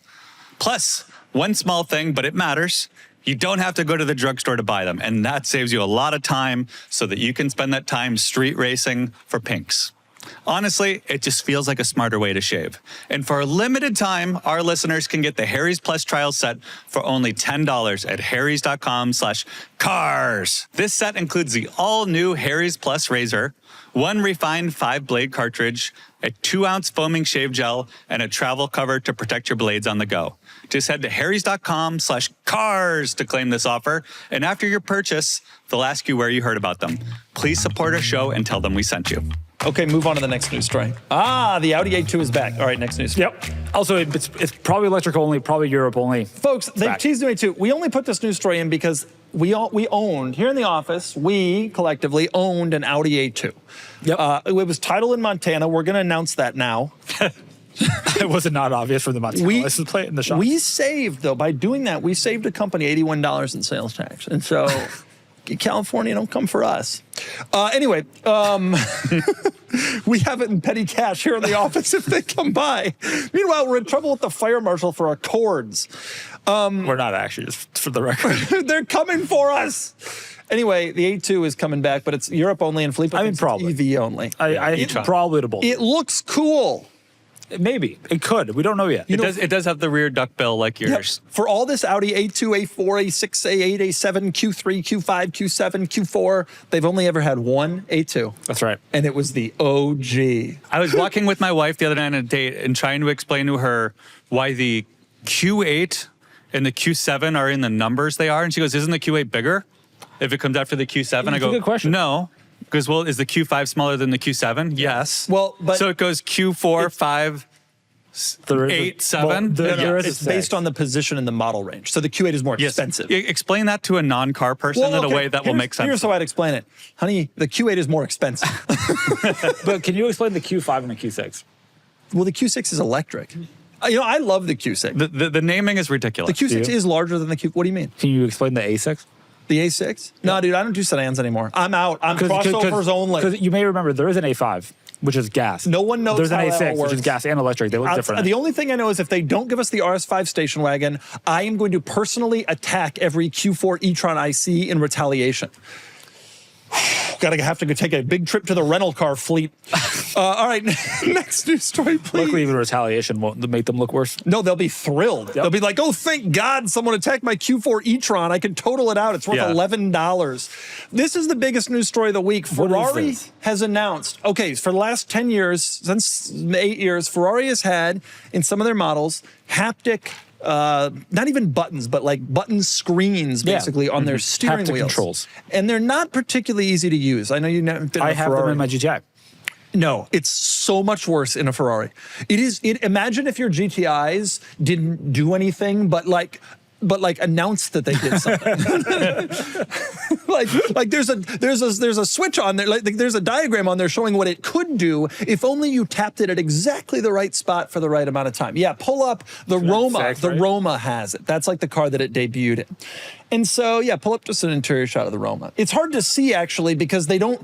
Plus, one small thing, but it matters. You don't have to go to the drugstore to buy them, and that saves you a lot of time so that you can spend that time street racing for pinks. Honestly, it just feels like a smarter way to shave. And for a limited time, our listeners can get the Harry's Plus trial set for only $10 at harrys.com/cars. This set includes the all-new Harry's Plus razor, one refined 5-blade cartridge, a 2-ounce foaming shave gel, and a travel cover to protect your blades on the go. Just head to harrys.com/cars to claim this offer. And after your purchase, they'll ask you where you heard about them. Please support our show and tell them we sent you. Okay, move on to the next news story. The Audi A2 is back. All right, next news story. Yep. Also, it's probably electric only, probably Europe only. Folks, they teased me too. We only put this news story in because we owned, here in the office, we collectively owned an Audi A2. Yep. It was titled in Montana. We're going to announce that now. It was not obvious from the Montana license plate in the shop. We saved, though, by doing that, we saved a company $81 in sales tax. And so, California, don't come for us. Anyway, we have it in petty cash here in the office if they come by. Meanwhile, we're in trouble with the fire marshal for Accords. We're not actually, just for the record. They're coming for us. Anyway, the A2 is coming back, but it's Europe only, and Filippo thinks it's EV only. It's probably the bull. It looks cool. Maybe. It could. We don't know yet. It does have the rear duckbill like yours. Yep. For all this Audi A2, A4, A6, A8, A7, Q3, Q5, Q7, Q4, they've only ever had one A2. That's right. And it was the OG. I was walking with my wife the other night on a date and trying to explain to her why the Q8 and the Q7 are in the numbers they are. And she goes, isn't the Q8 bigger if it comes after the Q7? I go, a good question. No. Because, well, is the Q5 smaller than the Q7? Yes. Well, but so it goes Q4, 5, 8, 7? It's based on the position in the model range. So the Q8 is more expensive. Explain that to a non-car person in a way that will make sense. Here's how I'd explain it. Honey, the Q8 is more expensive. But can you explain the Q5 and the Q6? Well, the Q6 is electric. I love the Q6. The naming is ridiculous. The Q6 is larger than the Q. What do you mean? Can you explain the A6? The A6? No, dude, I don't do sedans anymore. I'm out. I'm crossovers only. Because you may remember there is an A5, which is gas. No one knows There's how an that A6, all works. which is gas and electric. They look different. The only thing I know is if they don't give us the RS5 station wagon, I am going to personally attack every Q4 e-tron I see in retaliation. Gotta have to go take a big trip to the rental car fleet. All right, next news story, please. Luckily, even retaliation won't make them look worse. No, they'll be thrilled. Yep. They'll be like, oh, thank God someone attacked my Q4 e-tron. I can total it out. It's worth $11. This is the biggest news story of the week. Ferrari has announced, okay, for the last 10 years, since 8 years, Ferrari has had, in some of their models, haptic not even buttons, but like button screens basically on their steering wheels. Controls. And they're not particularly easy to use. I know you've never been in a I have Ferrari. them in my GTI. No, it's so much worse in a Ferrari. Imagine if your GTIs didn't do anything but announce that they did something. like there's a switch on there, like there's a diagram on there showing what it could do if only you tapped it at exactly the right spot for the right amount of time. Yeah, pull up the Roma. The Roma has it. That's like the car that it debuted in. And so, yeah, pull up just an interior shot of the Roma. It's hard to see actually because they don't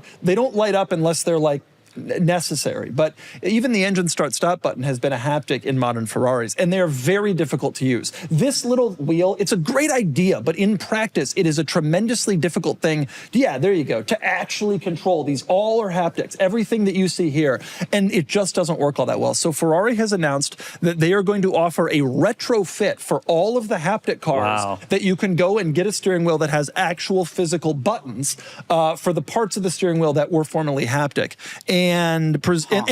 light up unless they're like necessary. But even the engine start-stop button has been a haptic in modern Ferraris, and they're very difficult to use. This little wheel, it's a great idea, but in practice, it is a tremendously difficult thing. Yeah, there you go, to actually control. These all are haptics, everything that you see here, and it just doesn't work all that well. So Ferrari has announced that they are going to offer a retrofit for all of the haptic cars that you can go and get a steering wheel that has actual physical buttons for the parts of the steering wheel that were formerly haptic. And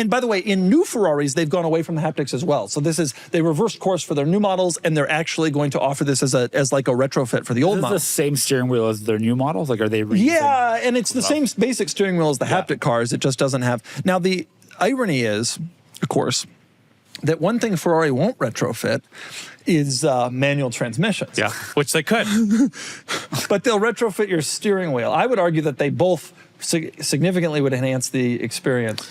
by the way, in new Ferraris, they've gone away from the haptics as well. So they reversed course for their new models, and they're actually going to offer this as like a retrofit for the old models. Is this the same steering wheel as their new models? Like, are they reusing? Yeah, and it's the same basic steering wheel as the haptic cars. It just doesn't have. Now, the irony is, of course, that one thing Ferrari won't retrofit is manual transmissions. Yeah, which they could. But they'll retrofit your steering wheel. I would argue that they both significantly would enhance the experience.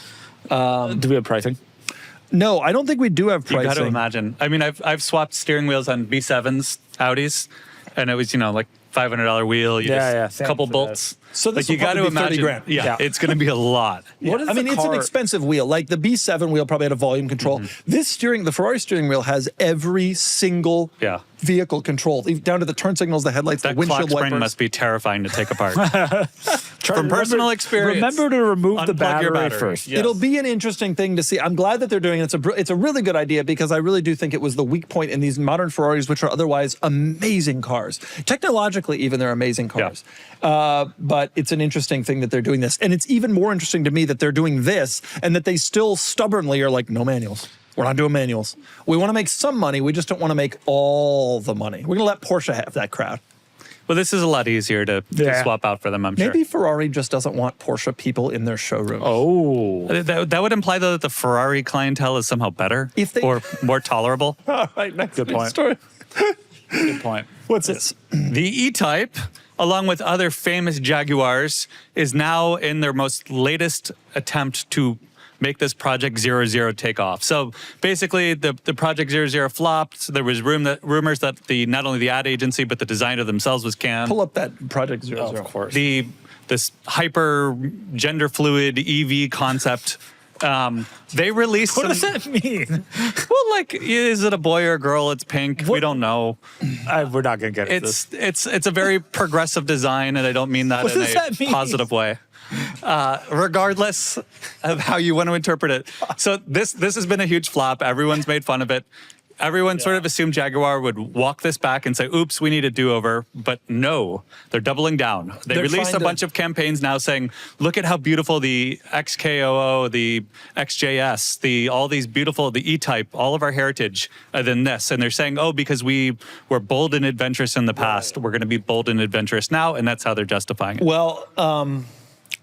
Do we have pricing? No, I don't think we do have pricing. You got to imagine. I mean, I've swapped steering wheels on B7s, Audis, and it was, like $500 wheel. A couple bolts. So this you got to imagine. 30 grand. Yeah, it's going to be a lot. What is it's an expensive wheel. Like the B7 wheel probably had a volume control. The Ferrari steering wheel has every single vehicle control, down to the turn signals, the headlights, the windshield wipers. Spring must be terrifying to take apart. From personal experience, remember to remove the battery first. Yes. It'll be an interesting thing to see. I'm glad that they're doing it. It's a really good idea because I really do think it was the weak point in these modern Ferraris, which are otherwise amazing cars. Technologically, even they're amazing cars. But it's an interesting thing that they're doing this. And it's even more interesting to me that they're doing this and that they still stubbornly are like, no manuals. We're not doing manuals. We want to make some money. We just don't want to make all the money. We're going to let Porsche have that crowd. Well, this is a lot easier to swap out for them, I'm Maybe sure. Ferrari just doesn't want Porsche people in their showroom. Oh. That would imply, though, that the Ferrari clientele is somehow better or more tolerable. All right, next Good point. story. Good point. What's this? The E-Type, along with other famous Jaguars, is now in their most latest attempt to make this Project 00 take off. So basically, the Project 00 flopped. There was rumors that not only the ad agency, but the designer themselves was canned. Pull up that Project 00. Of course. This hyper gender fluid EV concept. They released. What does that mean? Well, like, is it a boy or a girl? It's pink. We don't know. We're not going to get into this. It's a very progressive design, and I don't mean that in a positive way. Regardless of how you want to interpret it. So this has been a huge flop. Everyone's made fun of it. Everyone sort of assumed Jaguar would walk this back and say, oops, we need a do-over. But no, they're doubling down. They released a bunch of campaigns now saying, look at how beautiful the XKOO, the XJS, all these beautiful, the E-Type, all of our heritage than this. And they're saying, oh, because we were bold and adventurous in the past, we're going to be bold and adventurous now. And that's how they're justifying it. Well,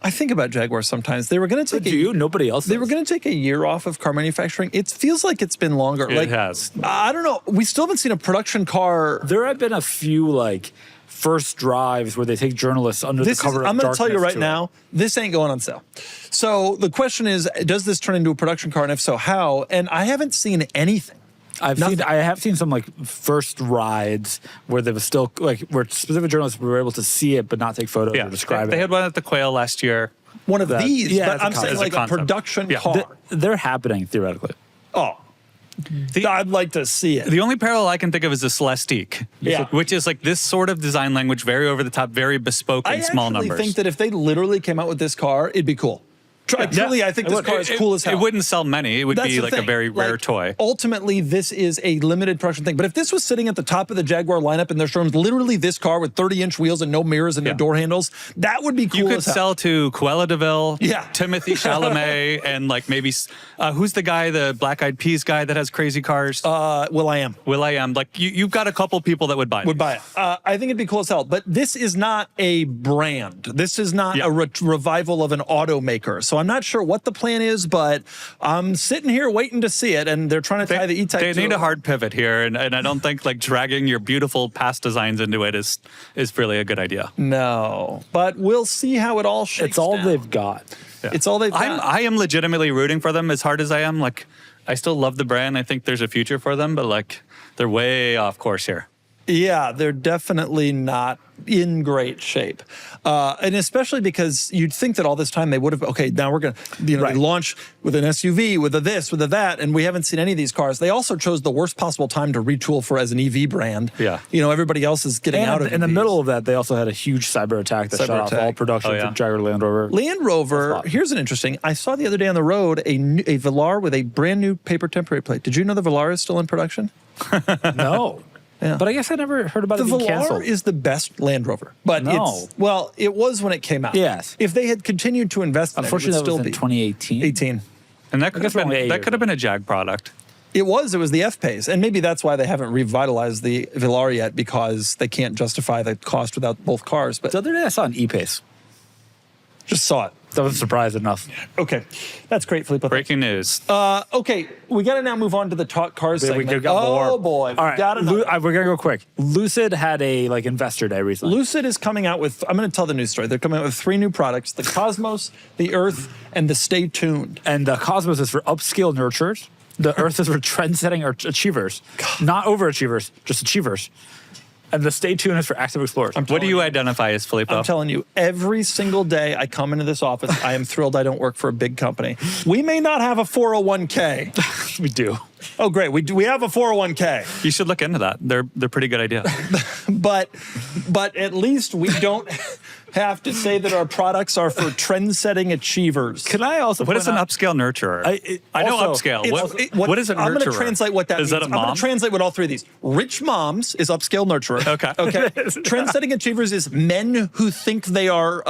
I think about Jaguar sometimes. They were going to take Nobody else. They were going to take a year off of car manufacturing. It feels like it's been longer. It has. I don't know. We still haven't seen a production car. There have been a few first drives where they take journalists under the cover of I'm going to tell you darkness right now, this ain't going on sale. So the question is, does this turn into a production car? And if so, how? And I haven't seen anything. I have seen some first rides where there was still where specific journalists were able to see it but not take photos or describe it. They had one at the Quail last year. One of these, but I'm saying as a a concept. production car. They're happening theoretically. Oh, I'd like to see it. The only parallel I can think of is the Celestique, which is this sort of design language, very over the top, very bespoke in small numbers. I think that if they literally came out with this car, it'd be cool. Truly, I think this car is cool as hell. It wouldn't sell many. It would be a very rare toy. Ultimately, this is a limited production thing. But if this was sitting at the top of the Jaguar lineup in their showrooms, literally this car with 30-inch wheels and no mirrors and no door handles, that would be cool You could as hell. sell to Cruella de Vil, Timothy Chalamet, and maybe, who's the guy, the Black Eyed Peas guy that has crazy cars? Will.i.am. Will.i.am. You've got a couple people that would buy it. Would buy it. I think it'd be cool as hell. But this is not a brand. This is not a revival of an automaker. So I'm not sure what the plan is, but I'm sitting here waiting to see it, and they're trying to tie the E-Type. They need a hard pivot here, and I don't think dragging your beautiful past designs into it is really a good idea. No, but we'll see how it all shakes It's all down. they've got. It's all they've got. I am legitimately rooting for them as hard as I am. I still love the brand. I think there's a future for them, but they're way off course here. Yeah, they're definitely not in great shape. And especially because you'd think that all this time they would have, now we're going to, they launch with an SUV, with a this, with a that, and we haven't seen any of these cars. They also chose the worst possible time to retool for as an EV brand. Yeah. Everybody else is getting out of it. In the middle of that, they also had a huge cyber attack that shut off all production from Jaguar Land Rover. Land Rover, here's an interesting, I saw the other day on the road a Velar with a brand new paper temporary plate. Did you know the Velar is still in production? No. Yeah. But I guess I never heard about it being canceled. The Velar is the best Land Rover. But it was when it came out. Yes. If they had continued to invest in it, it would still that was in 2018. 18. And that could have been a Jag product. It was the F-Pace. And maybe that's why they haven't revitalized the Velar yet, because they can't justify the cost without both cars. But the other day I saw an E-Pace. Just saw it. That was surprised enough. Okay. That's great, Filippo. Breaking news. Okay, we got to now move on to the Talk Cars segment. We got more. Oh, boy. All right. We're going to go quick. Lucid had a investor day recently. Lucid is coming out with, I'm going to tell the news story. They're coming out with 3 new products, the Cosmos, the Earth, and the Stay Tuned. And the Cosmos is for upscale nurturers. The Earth is for trend-setting achievers. Not overachievers, just achievers. And the Stay Tuned is for active explorers. What do you identify as, Filippo? I'm telling you, every single day I come into this office, I am thrilled I don't work for a big company. We may not have a 401k. We do. Oh, great. We have a 401k. You should look into that. They're pretty good idea. But at least we don't have to say that our products are for trend-setting achievers. Can I also What is an point out- upscale nurturer? I know also, upscale. It's- What is a nurturer? I'm going to translate what that is means. That a I'm mom? going to translate what all three of these. Rich moms is upscale nurturer. Okay. Okay. Trend-setting achievers is men who think they are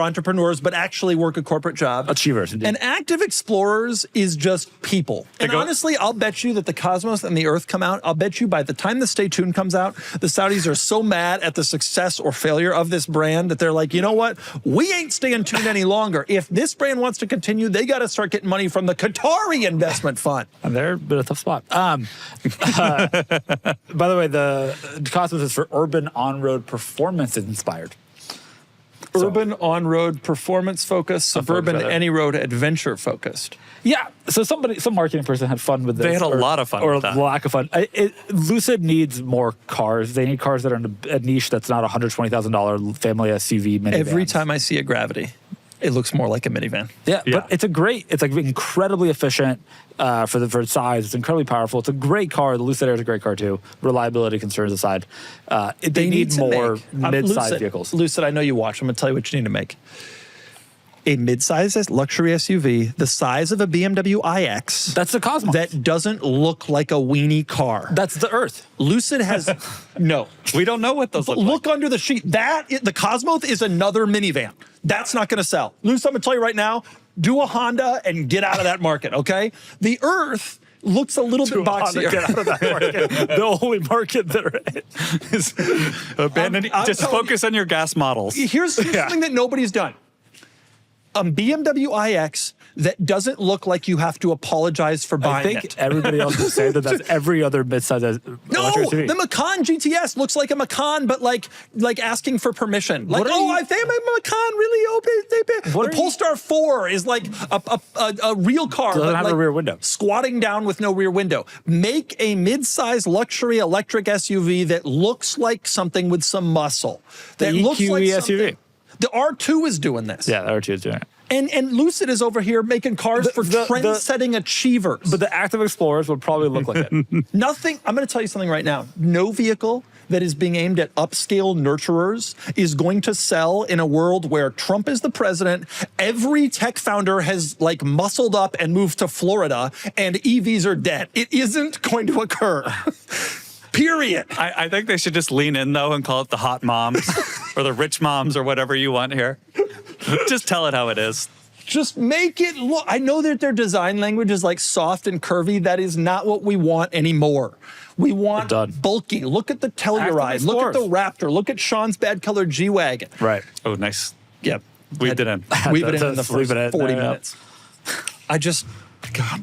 entrepreneurs but actually work a corporate job. Achievers, indeed. And active explorers is just people. And honestly, I'll bet you that the Cosmos and the Earth come out. I'll bet you by the time the Stay Tuned comes out, the Saudis are so mad at the success or failure of this brand that they're like, you know what? We ain't staying tuned any longer. If this brand wants to continue, they got to start getting money from the Qatari investment fund. And they're in a tough spot. By the way, the Cosmos is for urban on-road performance inspired. Urban on-road performance focused, suburban rather. any-road adventure focused. Yeah, so some marketing person had fun with this. They had a lot of fun or with that. lack of fun. Lucid needs more cars. They need cars that are in a niche that's not $120,000 family SUV minivan. Every time I see a Gravity, it looks more like a minivan. Yeah, but it's like incredibly efficient for its size. It's incredibly powerful. It's a great car. The Lucid Air is a great car too. Reliability concerns aside, they need to more make- mid-sized Lucid, vehicles. Lucid, I know you watch. I'm going to tell you what you need to make. A mid-sized luxury SUV the size of a BMW iX That's the Cosmos. that doesn't look like a weenie car. That's the Earth. Lucid has no. We don't know what those look Look like. under the sheet. The Cosmos is another minivan. That's not going to sell. Lucid, I'm going to tell you right now, do a Honda and get out of that market, okay? The Earth looks a little bit boxier. Get out of that market. The only market there is. Abandon. I'm Just telling focus on your gas models. Here's something that nobody's done. A BMW iX that doesn't look like you have to apologize for I buying think it. everybody else will say that that's every other mid-size No, electric SUV. the Macan GTS looks like a Macan, but like asking for permission. Like, What are oh, you- I think my Macan really open. What The are you- Polestar 4 is like a real car. Doesn't but have a like rear window. Squatting down with no rear window. Make a mid-size luxury electric SUV that looks like something with some muscle. That looks like EQE something. SUV. The R2 is doing this. Yeah, the R2 is doing it. And Lucid is over here making cars for the- trend-setting achievers. But the active explorers would probably look like it. Nothing, I'm going to tell you something right now. No vehicle that is being aimed at upscale nurturers is going to sell in a world where Trump is the president, every tech founder has like muscled up and moved to Florida, and EVs are dead. It isn't going to occur. Period. I think they should just lean in though and call it the hot moms or the rich moms or whatever you want here. Just tell it how it is. Just make it look. I know that their design language is like soft and curvy. That is not what we want anymore. We want Done. bulky. Look at the Telluride. Active Look at the Explorers. Raptor. Look at Sean's bad colored G-Wagon. Right. Oh, nice. Yep. Weaved it in. Weave it in the Just first leave it in 40 there, yeah. minutes. I just, God.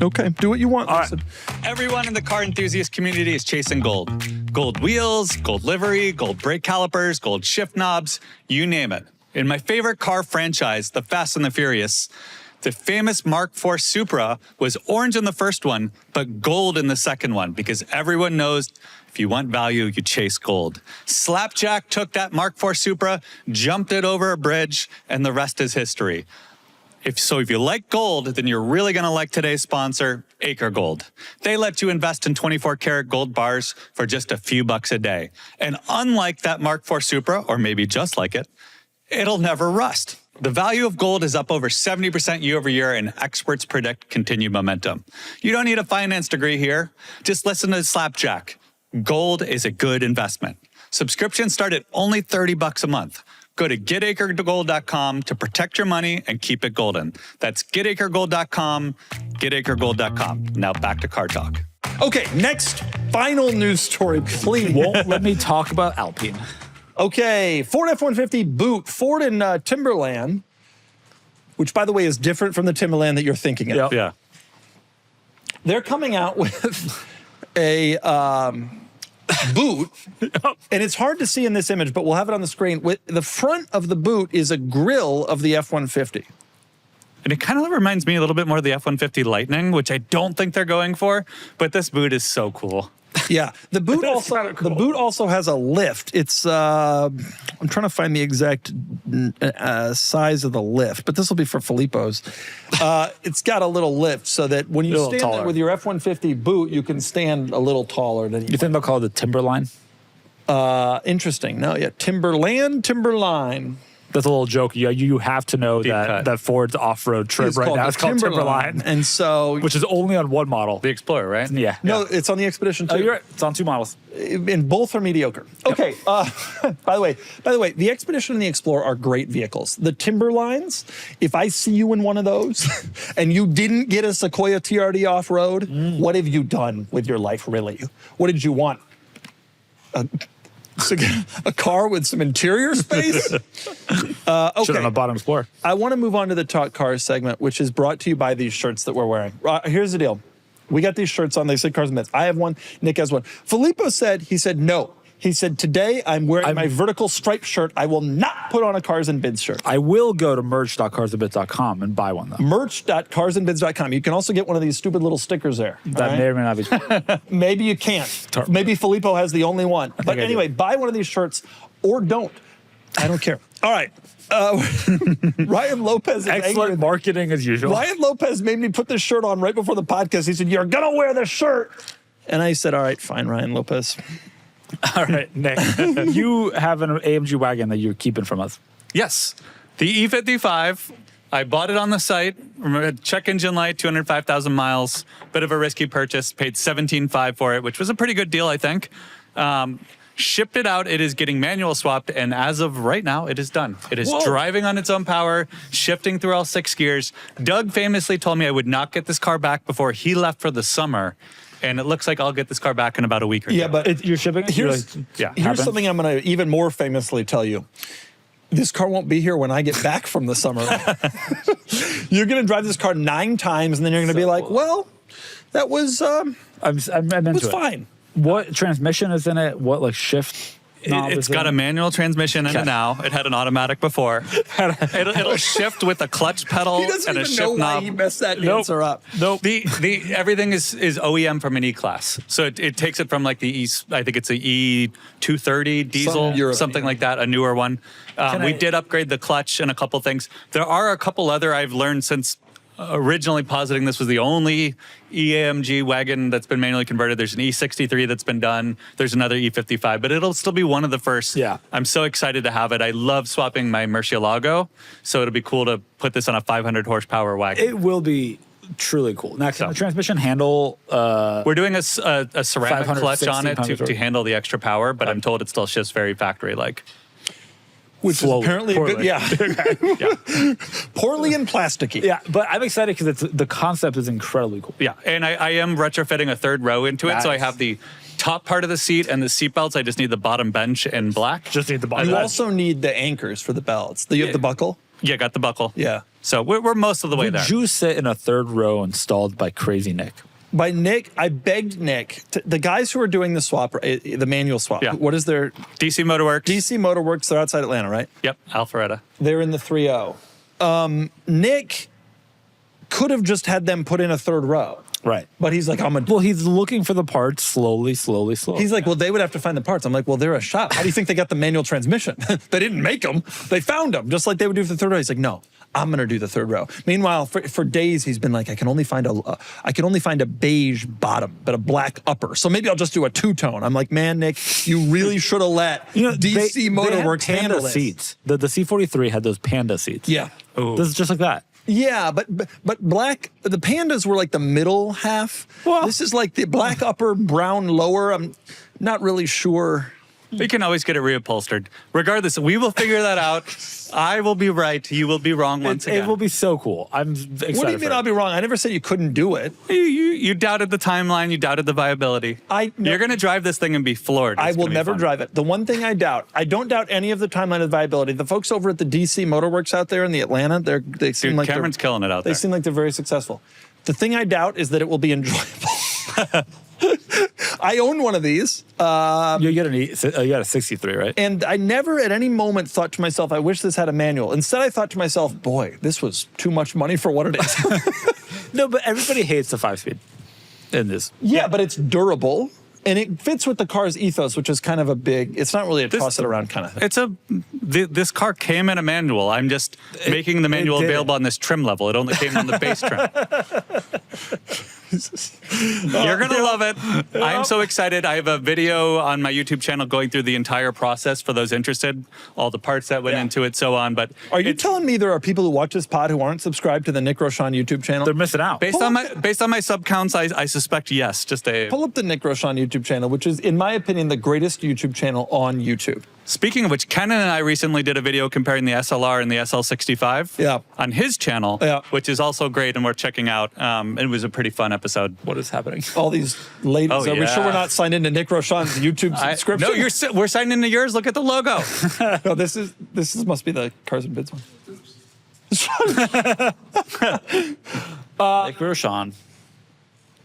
Okay, do what you want. All right. Lucid. Everyone in the car enthusiast community is chasing gold. Gold wheels, gold livery, gold brake calipers, gold shift knobs, you name it. In my favorite car franchise, the Fast and the Furious, the famous Mark IV Supra was orange in the first one, but gold in the second one, because everyone knows if you want value, you chase gold. Slapjack took that Mark IV Supra, jumped it over a bridge, and the rest is history. If you like gold, then you're really going to like today's sponsor, Acre Gold. They let you invest in 24-karat gold bars for just a few bucks a day. And unlike that Mark IV Supra, or maybe just like it, it'll never rust. The value of gold is up over 70% year over year, and experts predict continued momentum. You don't need a finance degree here. Just listen to Slapjack. Gold is a good investment. Subscriptions start at only $30 a month. Go to getacregold.com to protect your money and keep it golden. That's getacregold.com, getacregold.com. Now back to Car Talk. Okay, next final news story, please. Won't let me talk about Alpine. Okay, Ford F-150 boot, Ford and Timberland, which, by the way, is different from the Timberland that you're thinking of. Yep. Yeah. They're coming out with a boot, and it's hard to see in this image, but we'll have it on the screen. With the front of the boot is a grill of the F-150. And it kind of reminds me a little bit more of the F-150 Lightning, which I don't think they're going for, but this boot is so cool. Yeah, the boot That's also kinda cool. the boot also has a lift. It's I'm trying to find the exact size of the lift, but this will be for Filippo's. It's got a little lift so that when you A little stand there taller. with your F-150 boot, you can stand a little taller than You think they'll call it the Timberline? Interesting. No, yeah, Timberline. That's a little joke. You have to know Deep cut. that Ford's off-road trim It's right called now the is called Timberline, And so, which is only on one model. The Explorer, right? Yeah. no, it's on the Expedition too. Oh, you're right. It's on 2 models. And both are mediocre. Okay. By the way, the Expedition and the Explorer are great vehicles. The Timberlines, if I see you in one of those and you didn't get a Sequoia TRD off-road, what have you done with your life, really? What did you want? A car with some interior space? Should have a bottom Explorer. I want to move on to the Talk Cars segment, which is brought to you by these shirts that we're wearing. Here's the deal. We got these shirts on. They say Cars and Bits. I have one. Nick has one. Filippo said, no. He said, today I'm wearing my vertical striped shirt. I will not put on a Cars and Bids shirt. I will go to merch.carsandbits.com and buy one, though. Merch.carsandbids.com. You can also get one of these stupid little stickers there. That may or may not be true. Maybe you can't. Maybe Filippo has the only one. But anyway, buy one of these shirts or don't. I don't care. All right. Ryan Lopez is Excellent angry. marketing as usual. Ryan Lopez made me put this shirt on right before the podcast. He said, you're going to wear this shirt. And I said, all right, fine, Ryan Lopez. All right, Nick. You have an AMG wagon that you're keeping from us. Yes. The E55, I bought it on the site. Check engine light, 205,000 miles. Bit of a risky purchase. Paid $17,500 for it, which was a pretty good deal, I think. Shipped it out. It is getting manual swapped, and as of right now, it is done. It is driving on its own power, shifting through all 6 gears. Doug famously told me I would not get this car back before he left for the summer, and it looks like I'll get this car back in about a week or two. Yeah, but You're shipping it? here's something I'm going to even more famously tell you. This car won't be here when I get back from the summer. You're going to drive this car 9 times, and then you're going to be like, well, that was I'm into was it. fine. What transmission is in it? What shift? It's got a manual transmission in it now. It had an automatic before. It'll shift with a clutch pedal He doesn't and a even shift know why knob. he messed that answer up. Nope. The everything is OEM from an E-Class. So it takes it from like I think it's a E230 diesel, something like that, a newer one. We did upgrade the clutch and a couple things. There are a couple other I've learned since originally positing this was the only EAMG wagon that's been manually converted. There's an E63 that's been done. There's another E55, but it'll still be one of the first. Yeah. I'm so excited to have it. I love swapping my Murcielago, so it'll be cool to put this on a 500 horsepower wagon. It will be truly cool. Now, can the transmission handle... We're doing a ceramic clutch on it to handle the extra power, but I'm told it still shifts very factory-like. Which Slowly, is apparently poorly. poorly and plasticky. Yeah, but I'm excited because the concept is incredibly cool. Yeah, and I am retrofitting a third row into it, so I Nice. have the top part of the seat and the seat belts. I just need the bottom bench in black. Just need the bottom. You also need the anchors for the belts. You have the buckle? Yeah, got the buckle. Yeah. So we're most of the way there. Would you sit in a third row installed by Crazy Nick? By Nick, I begged Nick, the guys who are doing the swap, the manual swap, Yeah. what is their... DC Motorworks. DC Motorworks, they're outside Atlanta, right? Yep, Alpharetta. They're in the 3.0. Nick could have just had them put in a third row. Right. But he's like, Well, he's looking for the parts slowly. He's like, well, they would have to find the parts. I'm like, well, they're a shop. How do you think they got the manual transmission? They didn't make them. They found them, just like they would do for the third row. He's like, no, I'm going to do the third row. Meanwhile, for days, he's been like, I can only find a beige bottom, but a black upper. So maybe I'll just do a two-tone. I'm like, man, Nick, you really should have let DC Motorworks handle this. Seats. The C43 had those panda seats. Yeah. Ooh. This is just like that. Yeah, but black, the pandas were like the middle half. Well, this is like the black upper, brown lower. I'm not really sure. We can always get it reupholstered. Regardless, we will figure that out. I will be right. You will be wrong once again. It will be so cool. I'm excited. What do you mean I'll be wrong? I never said you couldn't do it. You doubted the timeline. You doubted the viability. You're going to drive this thing and be floored. I It's will gonna be never fun. drive it. The one thing I don't doubt any of the timeline of viability. The folks over at the DC Motorworks out there in the Atlanta, they seem Dude, like Cameron's killing it out They there. seem like they're very successful. The thing I doubt is that it will be enjoyable. I own one of these. You got a 63, right? And I never at any moment thought to myself, I wish this had a manual. Instead, I thought to myself, boy, this was too much money for what it is. No, but everybody hates the 5-speed in this. Yeah, but it's durable. And it fits with the car's ethos, which is kind of a big, it's not really a toss it around kind of thing. This car came in a manual. I'm just making the manual did. available on this trim level. It only came on the base trim. You're going to love it. I'm so excited. I have a video on my YouTube channel going through the entire process for those interested, all the parts that went into it, so on. But are you telling me there are people who watch this pod who aren't subscribed to the Nick Roshan YouTube channel? They're missing out. Based on my sub counts, I suspect yes. Pull up the Nick Roshan YouTube channel, which is, in my opinion, the greatest YouTube channel on YouTube. Speaking of which, Kenan and I recently did a video comparing the SLR and the SL65 on his channel, which is also great and worth checking out. It was a pretty fun episode. What is happening? All these ladies. Are we sure we're not signed into Nick Roshan's YouTube subscription? No, we're signed into yours. Look at the logo. No, this must be the Cars and Bids one. Nick Roshan.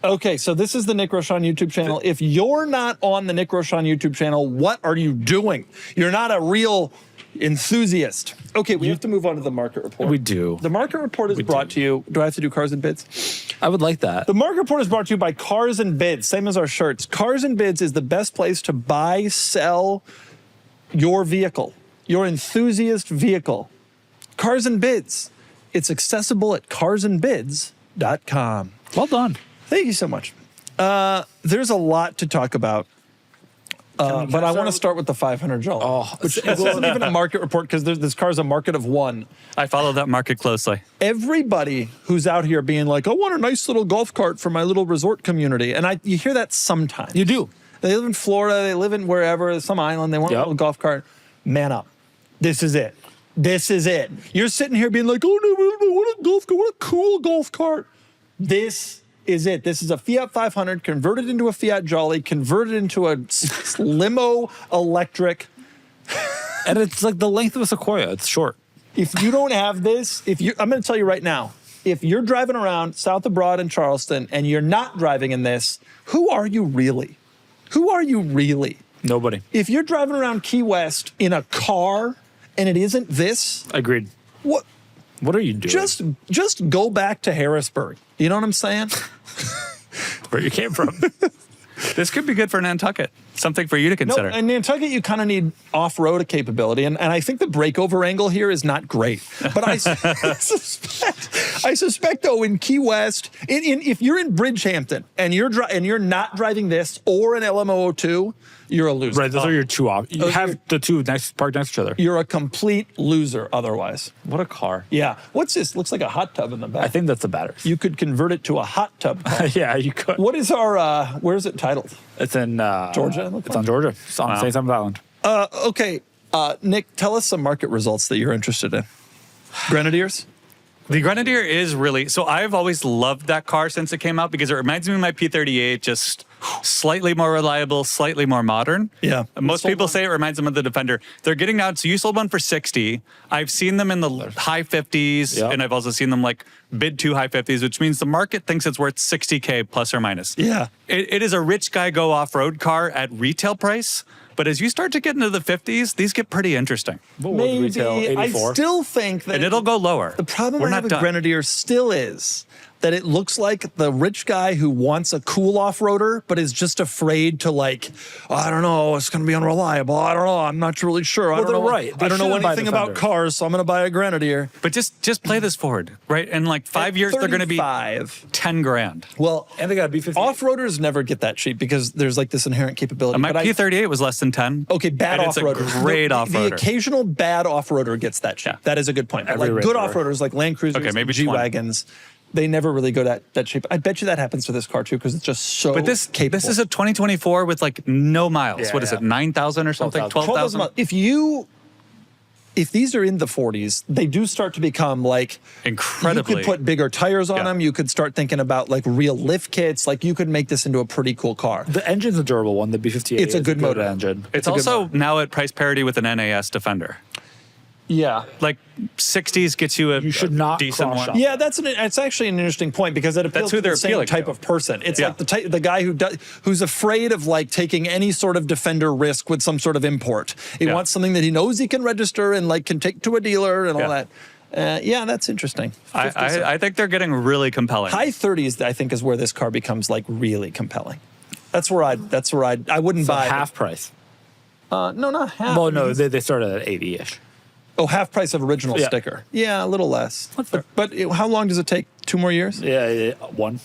Okay, so this is the Nick Roshan YouTube channel. If you're not on the Nick Roshan YouTube channel, what are you doing? You're not a real enthusiast. Okay, we have to move on to the market report. We do. The market report is brought to you. Do I have to do Cars and Bids? I would like that. The market report is brought to you by Cars and Bids, same as our shirts. Cars and Bids is the best place to buy, sell your vehicle, your enthusiast vehicle. Cars and Bids. It's accessible at carsandbids.com. Well done. Thank you so much. There's a lot to talk about, but I want to start with the $500. Which isn't even a market report because this car's a market of one. I follow that market closely. Everybody who's out here being like, I want a nice little golf cart for my little resort community. And you hear that sometimes. You do. They live in Florida. They live in wherever, some island. They want a little golf cart. Man up. This is it. This is it. You're sitting here being like, oh, no, what a golf cart. What a cool golf cart. This is it. This is a Fiat 500 converted into a Fiat Jolly, converted into a limo electric. And it's like the length of a Sequoia. It's short. If you don't have this, I'm going to tell you right now, if you're driving around south of Broad and Charleston and you're not driving in this, who are you really? Who are you really? Nobody. If you're driving around Key West in a car and it isn't this. Agreed. What are you doing? Just go back to Harrisburg. You know what I'm saying? Where you came from. This could be good for Nantucket. Something for you to consider. No, in Nantucket, you kind of need off-road capability, and I think the breakover angle here is not great. But I suspect though, in Key West, if you're in Bridgehampton and you're not driving this or an LMO02, you're a loser. Right, those are your two options. You have the two parked next to each other. You're a complete loser otherwise. What a car. Yeah. What's this? Looks like a hot tub in the back. I think that's the batteries. You could convert it to a hot tub car. Yeah, you could. What is our, where is it titled? It's in Georgia? It's on Georgia. It's on St. Simons Island. Okay. Nick, tell us some market results that you're interested in. Grenadiers? The Grenadier is really, so I've always loved that car since it came out because it reminds me of my P38, just slightly more reliable, slightly more modern. Yeah. Most people say it reminds them of the Defender. They're getting down, so you sold one for 60. I've seen them in the high 50s, and I've also seen them like bid to high 50s, which means the market thinks it's worth 60K plus or minus. Yeah. It is a rich guy go off-road car at retail price. But as you start to get into the 50s, these get pretty interesting. Maybe. Retail, 84? I still think that... And it'll go lower. The problem I have with Grenadier still is that it looks like the rich guy who wants a cool off-roader, but is just afraid to like, oh, I don't know, it's going to be unreliable. I don't know, I'm not really sure. I don't know, right. I don't know anything about cars, so I'm going to buy a Grenadier. But just play this forward, right? In like 5 years, they're going to be 10 grand. Well, and they got to be 50. Off-roaders never get that cheap because there's like this inherent capability. My P38 was less than 10. Okay, bad off-roader. It's a great off-roader. The occasional bad off-roader gets that cheap. Yeah. That is a good point. But like good off-roaders like Land Cruisers, maybe G-Wagons, they never really go that cheap. I bet you that happens to this car too because it's just so capable. This is a 2024 with like no miles. Yeah, what is it, 9,000 or something? 12,000 miles. If these are in the 40s, they do start to become like incredibly. You could put bigger tires on them. You could start thinking about like real lift kits. Like you could make this into a pretty cool car. The engine's a durable one. The B58. It's a good motor engine. It's also now at price parity with an NAS Defender. Yeah, like 60s gets you you should not decent one. Yeah, it's actually an interesting point because it appeals to the same type of person. It's like the guy who's afraid of like taking any sort of Defender risk with some sort of import. He wants something that he knows he can register and like can take to a dealer and all that. Yeah, that's interesting. I think they're getting really compelling. High 30s, I think, is where this car becomes like really compelling. That's where I wouldn't buy half price. No, not half. Well, no, they started at 80-ish. Oh, half price of original sticker. Yeah, a little less. But how long does it take? 2 more years? Yeah, one.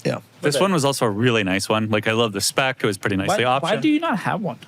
Yeah. This one was also a really nice one. Like, I love the spec. It was pretty nicely optioned. Why do you not have one?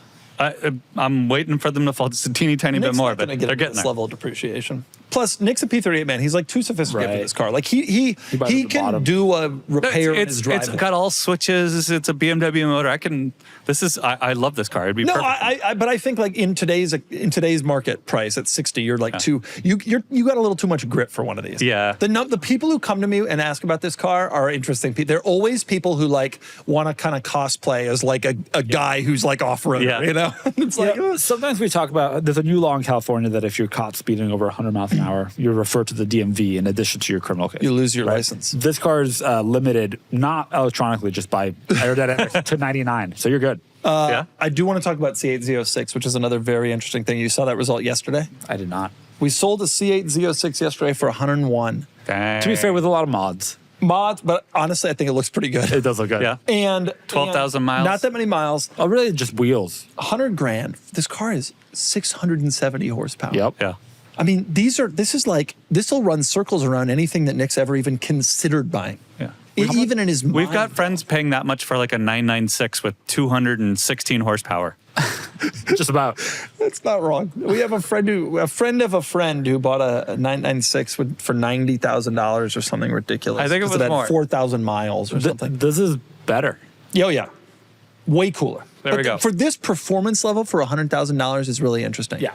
I'm waiting for them to fall just a teeny tiny bit more, but they're getting this there. level of depreciation. Plus, Nick's a P38 man. He's like too sophisticated for Right. this car. Like he buys at the can bottom. do a repair in It's his driving. got all switches. It's a BMW motor. I love this car. It'd be No, perfect. but I think like in today's market price at 60, you're like you got a little too much grit for one of these. Yeah. The people who come to me and ask about this car are interesting people. They're always people who like want to kind of cosplay as like a guy who's like off-road, Yeah. you know? It's like, Sometimes we talk about, there's a new law in California that if you're caught speeding over 100 miles an hour, you're referred to the DMV in addition to your criminal case. you lose your license. This car is limited, not electronically, just by aerodynamics to 99. So you're good. Yeah. I do want to talk about C8 Z06, which is another very interesting thing. You saw that result yesterday? I did not. We sold a C8 Z06 yesterday for 101 To be fair, with a lot of mods. mods, but honestly, I think it looks pretty good. It does look good. Yeah. And 12,000 miles. Not that many miles. Oh, really? Just wheels. 100 grand. This car is 670 horsepower. Yep. Yeah. I mean, this will run circles around anything that Nick's ever even considered buying. Yeah. Even in his mind. We've got friends paying that much for like a 996 with 216 horsepower. Just about. That's not wrong. We have a friend of a friend who bought a 996 for $90,000 or something ridiculous. I think it 'cause was had more. 4,000 miles or something. This is better. Oh yeah, way cooler. There we go. For this performance level, for $100,000 is really interesting. Yeah.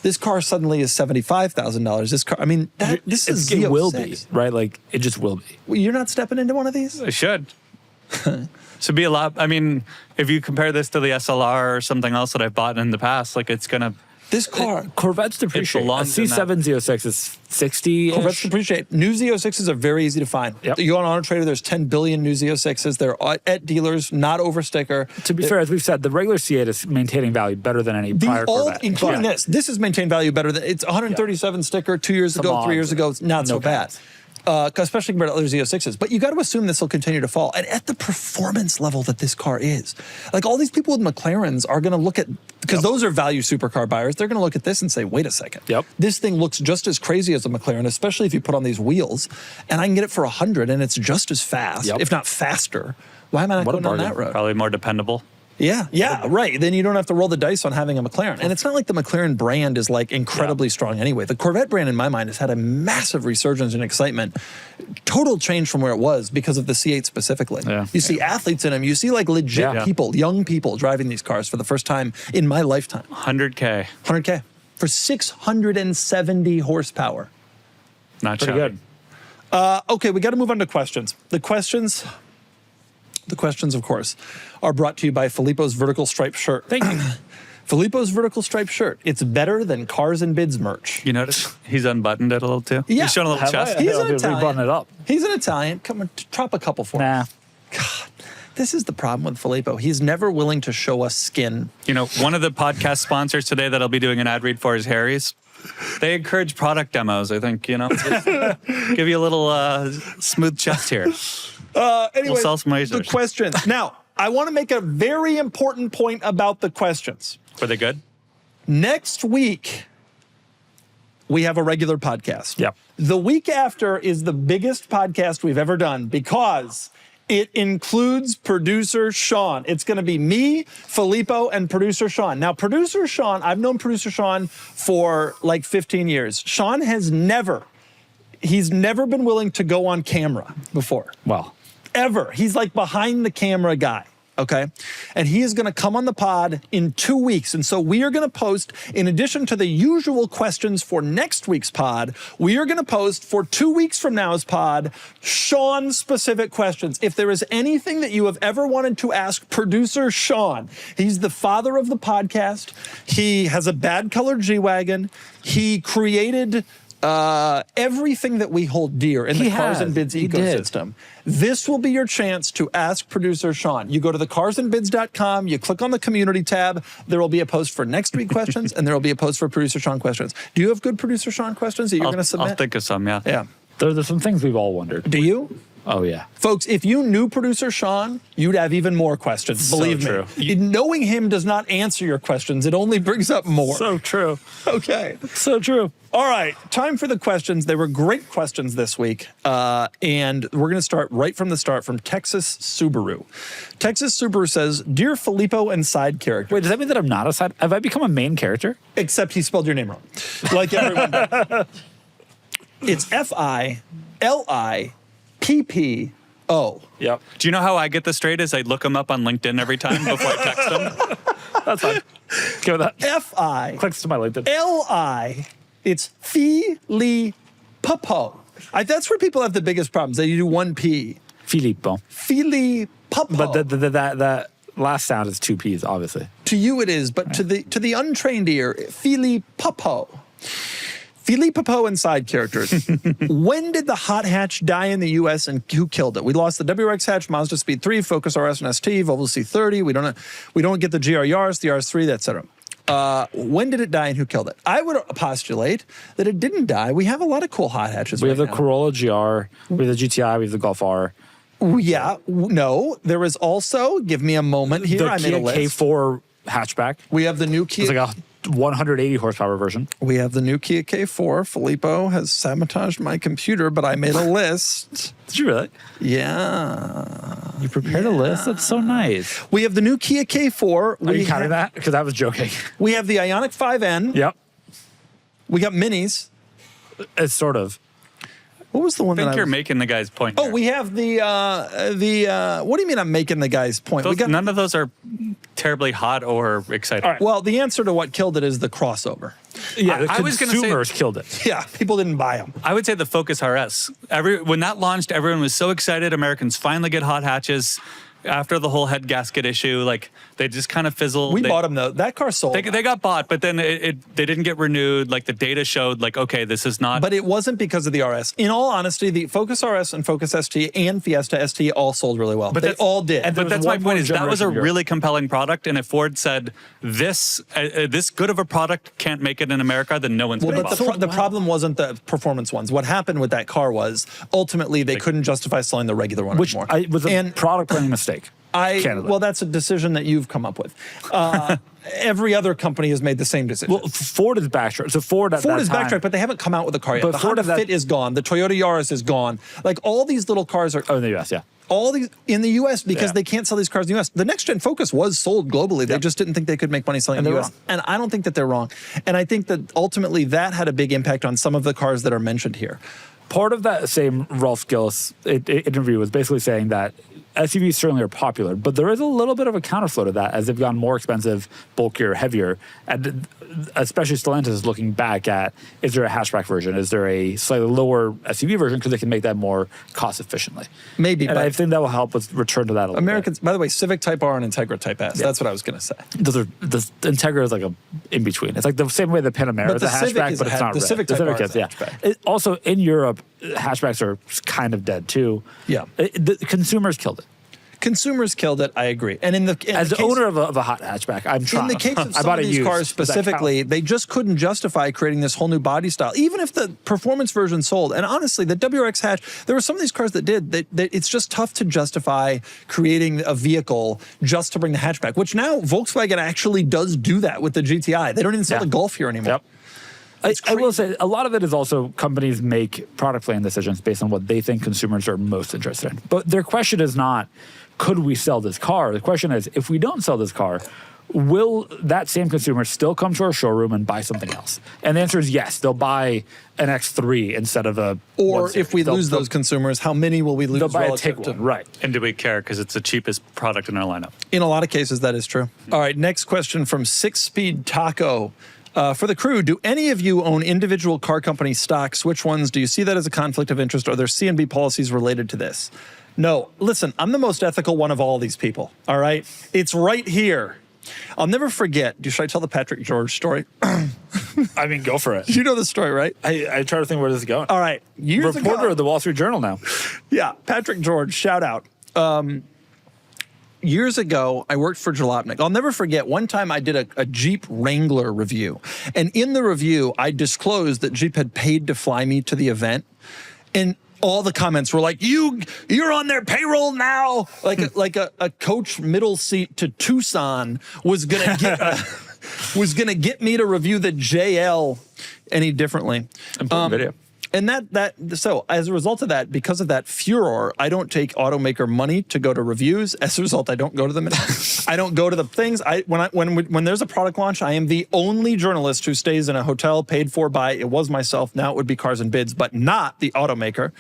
This car suddenly is $75,000. This car, I mean, this is It will be, Z06. right? Like, it just will be. Well, you're not stepping into one of these? It should. Should be a lot. I mean, if you compare this to the SLR or something else that I've bought in the past, like it's gonna. This car, Corvettes depreciate. A belongs in C7 Z06 is 60. Corvettes appreciate. New Z06s are very easy to find. Yep. You go on Auto Trader, there's 10 billion new Z06s. They're at dealers, not over sticker. To be fair, as we've said, the regular C8 is maintaining value better than any prior Corvette. Including Yeah. this has maintained value better than it's 137 sticker 2 years ago, 3 years ago. It's not so bad. pads. Especially compared to other Z06s. But you got to assume this will continue to fall. And at the performance level that this car is, like all these people with McLarens are going to look at, because those are value supercar buyers, they're going to look at this and say, wait a second. Yep. This thing looks just as crazy as a McLaren, especially if you put on these wheels. And I can get it for 100 and it's just as fast, if not faster. Why am I not going down that road? Probably more dependable. Yeah, right. Then you don't have to roll the dice on having a McLaren. And it's not like the McLaren brand is like incredibly strong anyway. The Corvette brand, in my mind, has had a massive resurgence and excitement. Total change from where it was because of the C8 specifically. Yeah. You see athletes in them. You see like legit people, young people driving these cars for the first time in my lifetime. 100K. 100K for 670 horsepower. Not Pretty shabby. good. Okay, we got to move on to questions. The questions, of course, are brought to you by Filippo's vertical striped shirt. Thank you. Filippo's vertical striped shirt. It's better than Cars and Bids merch. You notice he's unbuttoned it a little too? Yeah. He's showing a little Have chest. I? He's I'll an do- Italian. rebutton it up. He's an Italian. Come on, drop a couple for me. Nah. God, this is the problem with Filippo. He's never willing to show us skin. You know, one of the podcast sponsors today that I'll be doing an ad read for is Harry's. They encourage product demos, I think, you know. Just give you a little smooth chest here. Anyway, We'll sell some the razors. questions. Now, I want to make a very important point about the questions. Were they good? Next week, we have a regular podcast. Yep. The week after is the biggest podcast we've ever done because it includes producer Sean. It's going to be me, Filippo, and producer Sean. Now, producer Sean, I've known producer Sean for like 15 years. Sean has he's never been willing to go on camera before. Well, Ever. He's like behind the camera guy. Okay. And he is going to come on the pod in 2 weeks. And so we are going to post, in addition to the usual questions for next week's pod, we are going to post for 2 weeks from now's pod, Sean specific questions. If there is anything that you have ever wanted to ask producer Sean, he's the father of the podcast. He has a bad colored G-Wagon. He created everything that we hold dear in the Cars and Bids ecosystem. This will be your chance to ask producer Sean. You go to thecarsandbids.com, you click on the community tab, there will be a post for next week questions, and there will be a post for producer Sean questions. Do you have good producer Sean questions that you're going to submit? I'll think of some, yeah. Yeah. there's some things we've all wondered. Do you? Oh, yeah. Folks, if you knew producer Sean, you'd have even more questions. Believe true. me. Knowing him does not answer your questions. It only brings up more. So true. Okay. So true. All right. Time for the questions. They were great questions this week. And we're going to start right from the start from Texas Subaru. Texas Subaru says, Dear Filippo and side character. Wait, does that mean that I'm not a side? Have I become a main character? Except he spelled your name wrong. Like everyone does. It's Filippo. Yep. Do you know how I get this straight? Is I look them up on LinkedIn every time before I text them. That's fine. Go with that. F-I. Clicks to my LinkedIn. L-I. It's Filippo. That's where people have the biggest problems. They do one P. Filippo. Filippo. But that last sound is two P's, obviously. To you it is, but to the untrained ear, Filippo. Filippo and side characters. When did the hot hatch die in the U.S. and who killed it? We lost the WRX hatch, Mazda Speed 3, Focus RS and ST, Volvo C30. We don't get the GR Yaris, the RS3, etc. When did it die and who killed it? I would postulate that it didn't die. We have a lot of cool hot hatches. We have the now. Corolla GR, we have the GTI, we have the Golf R. Yeah, no. There is also, give me a moment here. The I made Kia a list. K4 hatchback. We have the new Kia. It's like a 180 horsepower version. We have the new Kia K4. Filippo has sabotaged my computer, but I made a list. Did you really? Yeah. You prepared a list? That's so nice. We have the new Kia K4. Are you counting that? Because I was joking. We have the Ioniq 5N. Yep. We got minis. It's sort of. What was the one I think that you're making the guy's point. Oh, here. we have the what do you mean I'm making the guy's point? None of those are terribly hot or exciting. All right. Well, the answer to what killed it is the crossover. Yeah, the I was gonna say- consumers killed it. Yeah, people didn't buy them. I would say the Focus RS. When that launched, everyone was so excited. Americans finally get hot hatches. After the whole head gasket issue, like they just kind of fizzled. We bought them though. That car sold. They got bought, but then they didn't get renewed. Like the data showed, like okay, this is not. But it wasn't because of the RS. In all honesty, the Focus RS and Focus ST and Fiesta ST all sold really well. But they all did. and But there was that's my one more point. Is that was a generation really compelling product, and if Ford said this good of a product can't make it in America, then no one's Well, going to but bother. the problem wasn't the performance ones. What happened with that car was ultimately they couldn't justify selling the regular one Which anymore. was a product planning mistake. Candidly. Well, that's a decision that you've come up with. Every other company has made the same decision. Well, Ford is backtracked. So Ford is backtracked, but they haven't come out with a car yet. But The Ford Honda of that- Fit is gone. The Toyota Yaris is gone. Like all these little cars are Oh, in the U.S., yeah. all these in the U.S. because Yeah. they can't sell these cars in the U.S. The next gen Focus was sold globally. They just didn't think they could make money selling in And the they're U.S. wrong. And I don't think that they're wrong. And I think that ultimately that had a big impact on some of the cars that are mentioned here. Part of that same Rolf Gillis interview was basically saying that SUVs certainly are popular, but there is a little bit of a counterflow to that as they've gotten more expensive, bulkier, heavier. And especially Stellantis is looking back at, is there a hatchback version? Is there a slightly lower SUV version? Because they can make that more cost efficiently. Maybe, And but I think that will help us return to that a little Americans, by the way, Civic Type R and Integra Type S. That's what I was going to say. bit. The Integra is like a in-between. It's like the same way the Panamera But is the a Civic hatchback, is but a it's not the red. Civic Type R is a yeah. hatchback. Also, in Europe, hatchbacks are kind of dead too. Yeah. The consumers killed it. Consumers killed it. I agree. And As the owner of a hot hatchback, I'm trying. in the case of I some bought of a these used. cars Does that count? specifically, they just couldn't justify creating this whole new body style, even if the performance version sold. And honestly, the WRX hatch, there were some of these cars that did. That it's just tough to justify creating a vehicle just to bring the hatchback, which now Volkswagen actually does do that with the GTI. They don't even sell the Golf here anymore. Yep. I will say a lot of it is also companies make product plan decisions based on what they think consumers are most interested in. But their question is not, could we sell this car? The question is, if we don't sell this car, will that same consumer still come to our showroom and buy something else? And the answer is yes. They'll buy an X3 instead of a Or 1 Series. if we They'll- lose those consumers, how many will we lose they'll buy a relative to? Tiguan, right? And do we care because it's the cheapest product in our lineup? In a lot of cases, that is true. All right, next question from 6-Speed Taco. For the crew, do any of you own individual car company stocks? Which ones? Do you see that as a conflict of interest? Are there C&B policies related to this? No. Listen, I'm the most ethical one of all these people, all right? It's right here. I'll never forget. Should I tell the Patrick George story? I mean, go for it. You know the story, right? I try to think where this is going. All right. Years Reporter ago, of the Wall Street Journal now. yeah, Patrick George, shout out. Years ago, I worked for Jalopnik. I'll never forget, one time I did a Jeep Wrangler review. And in the review, I disclosed that Jeep had paid to fly me to the event. And all the comments were like, you're on their payroll now. Like a coach middle seat to Tucson was gonna get me to review the JL any differently. Important video. And so as a result of that, because of that furor, I don't take automaker money to go to reviews. As a result, I don't go to them. I don't go to the things. When there's a product launch, I am the only journalist who stays in a hotel paid for by, it was myself, now it would be Cars and Bids, but not the automaker.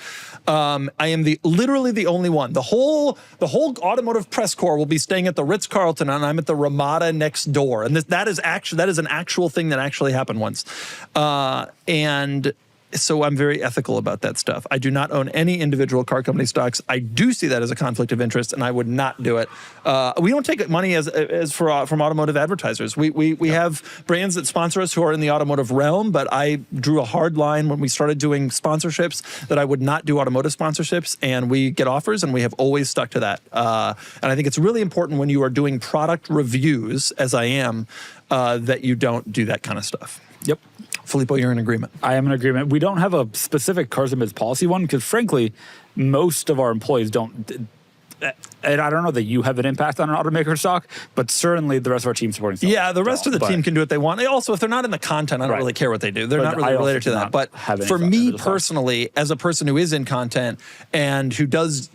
I am literally the only one. The whole automotive press corps will be staying at the Ritz-Carlton, and I'm at the Ramada next door. And that is an actual thing that actually happened once. And so I'm very ethical about that stuff. I do not own any individual car company stocks. I do see that as a conflict of interest, and I would not do it. We don't take money from automotive advertisers. We have brands that sponsor us who are in the automotive realm, but I drew a hard line when we started doing sponsorships that I would not do automotive sponsorships, and we get offers, and we have always stuck to that. And I think it's really important when you are doing product reviews, as I am, that you don't do that kind of stuff. Yep. Filippo, you're in agreement. I am in agreement. We don't have a specific Cars and Bids policy one because, frankly, most of our employees don't. And I don't know that you have an impact on an automaker stock, but certainly the rest of our team supporting stock. Yeah, the rest of the team can do what they want. Also, if they're not in the content, I don't really care what they do. They're not really related to that. But for me personally, as a person who is in content and who does...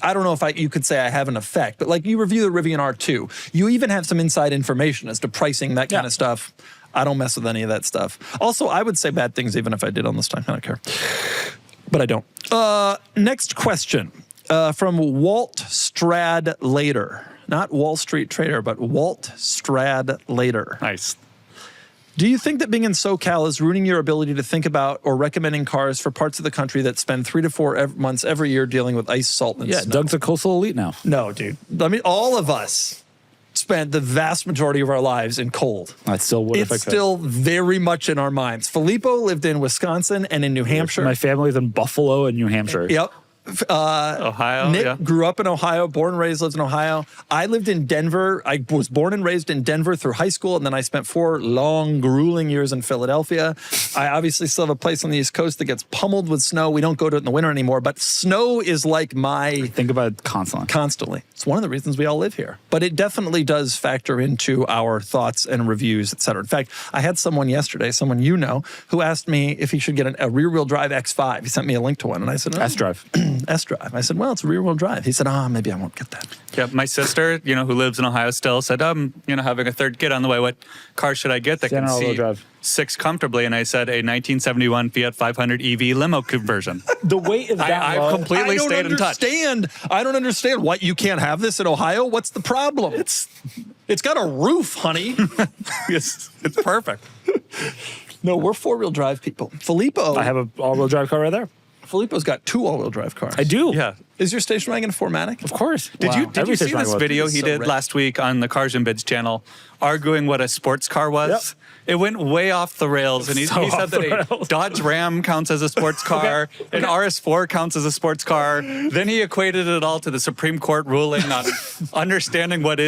I don't know if you could say I have an effect, but like you review the Rivian R2, you even have some inside information as to pricing, that kind of stuff. I don't mess with any of that stuff. Also, I would say bad things even if I did on this time. I don't care. But I don't. Next question from Walt Stradlater. Not Wall Street Trader, but Walt Stradlater. Nice. Do you think that being in SoCal is ruining your ability to think about or recommending cars for parts of the country that spend 3 to 4 months every year dealing with ice, salt, and snow? Doug's a coastal elite now. No, dude. I mean, all of us spent the vast majority of our lives in cold. I still would if I could. It's still very much in our minds. Filippo lived in Wisconsin and in New Hampshire. My family's in Buffalo and New Hampshire. Yep. Ohio. Nick grew up in Ohio, born and raised, lives in Ohio. I lived in Denver. I was born and raised in Denver through high school, and then I spent 4 long, grueling years in Philadelphia. I obviously still have a place on the East Coast that gets pummeled with snow. We don't go to it in the winter anymore, but snow is like my... Think about it constantly. Constantly. It's one of the reasons we all live here. But it definitely does factor into our thoughts and reviews, et cetera. In fact, I had someone yesterday, someone you know, who asked me if he should get a rear-wheel drive X5. He sent me a link to one, and I said... S-Drive. S-Drive. I said, well, it's a rear-wheel drive. He said, maybe I won't get that. Yeah, my sister, who lives in Ohio still, said, having a third kid on the way. What car should I get that can see drive 6 comfortably? And I said, a 1971 Fiat 500 EV limo conversion. The weight is that I've completely stayed in touch. I don't understand. What, you can't have this in Ohio? What's the problem? It's got a roof, honey. It's perfect. No, we're 4-wheel drive people. Filippo. I have an all-wheel drive car right there. Filippo's got 2 all-wheel drive cars. I do. Yeah. Is your station wagon a 4MATIC? Of course. Did you see this video he did last week on the Cars and Bids channel, arguing what a sports car was? Yep. It went way off the rails, and he said that a Dodge Ram counts as a sports car, an RS4 counts as a sports car. Then he equated it all to the Supreme Court ruling on understanding what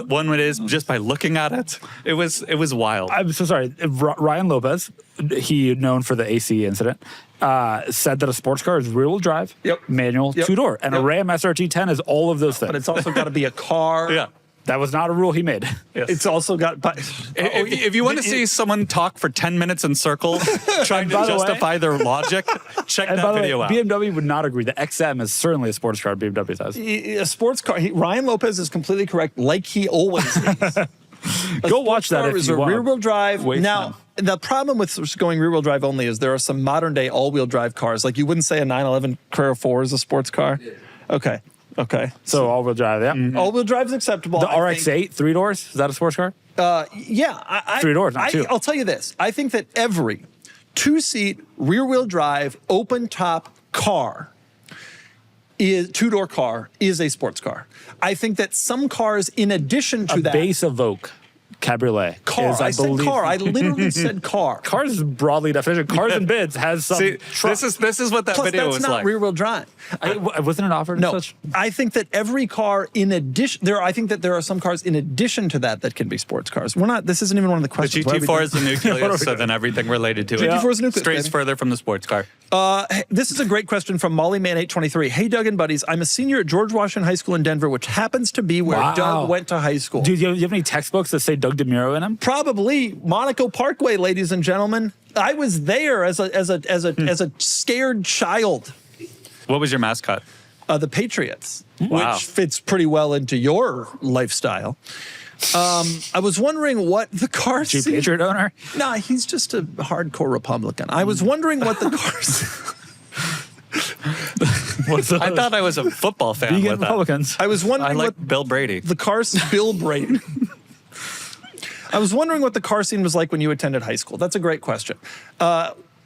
one is just by looking at it. It was wild. I'm so sorry. Ryan Lopez, he known for the AC incident, said that a sports car is rear-wheel drive, manual, 2-door, and a Ram SRT10 is all of those things. But it's also got to be a car. Yeah. That was not a rule he made. Yes. It's also got... If you want to see someone talk for 10 minutes in circles trying to justify their logic, check that video out. BMW would not agree. The XM is certainly a sports car BMW says. A sports car. Ryan Lopez is completely correct, like he always is. Go watch that if you want. Rear-wheel drive. Now, the problem with going rear-wheel drive only is there are some modern-day all-wheel drive cars. Like you wouldn't say a 911 Carrera 4 is a sports car. Yeah. Okay. So all-wheel drive, yeah. Mm-hmm. All-wheel drive is acceptable. The RX-8, 3 doors, is that a sports car? Yeah. 3 doors, not 2. I'll tell you this. I think that every 2-seat rear-wheel drive open-top car, 2-door car, is a sports car. I think that some cars, in addition to that... base Evoque. cabriolet. Car. is, I said believe- car. I literally said car. Cars is broadly definition. Cars and bids has some. See, truck. this is what that Plus, video that's was not like. rear-wheel drive. Wasn't it offered? No, as such? I think that every car, in addition, I think that there are some cars in addition to that can be sports cars. We're not. This isn't even one of the The questions. What are we GT4 doing? is the nucleus, so then everything related to it. GT4 is nucleus, Strays baby. further from the sports car. This is a great question from MollyMan823. Hey, Doug and buddies, I'm a senior at George Washington High School in Denver, which happens to be where Wow. Doug went to high school. Dude, you have any textbooks that say Doug DeMuro in them? Probably Monaco Parkway, ladies and gentlemen. I was there as a scared child. What was your mascot? The Patriots, Wow. which fits pretty well into your lifestyle. I was wondering what the car You scene. Patriot owner? Nah, he's just a hardcore Republican. I was wondering what the car scene. What's I thought I was a football fan vegan with that. Republicans. I was I wondering like what Bill Brady. the car Bill Brady. I was wondering what the car scene was like when you attended high school. That's a great question.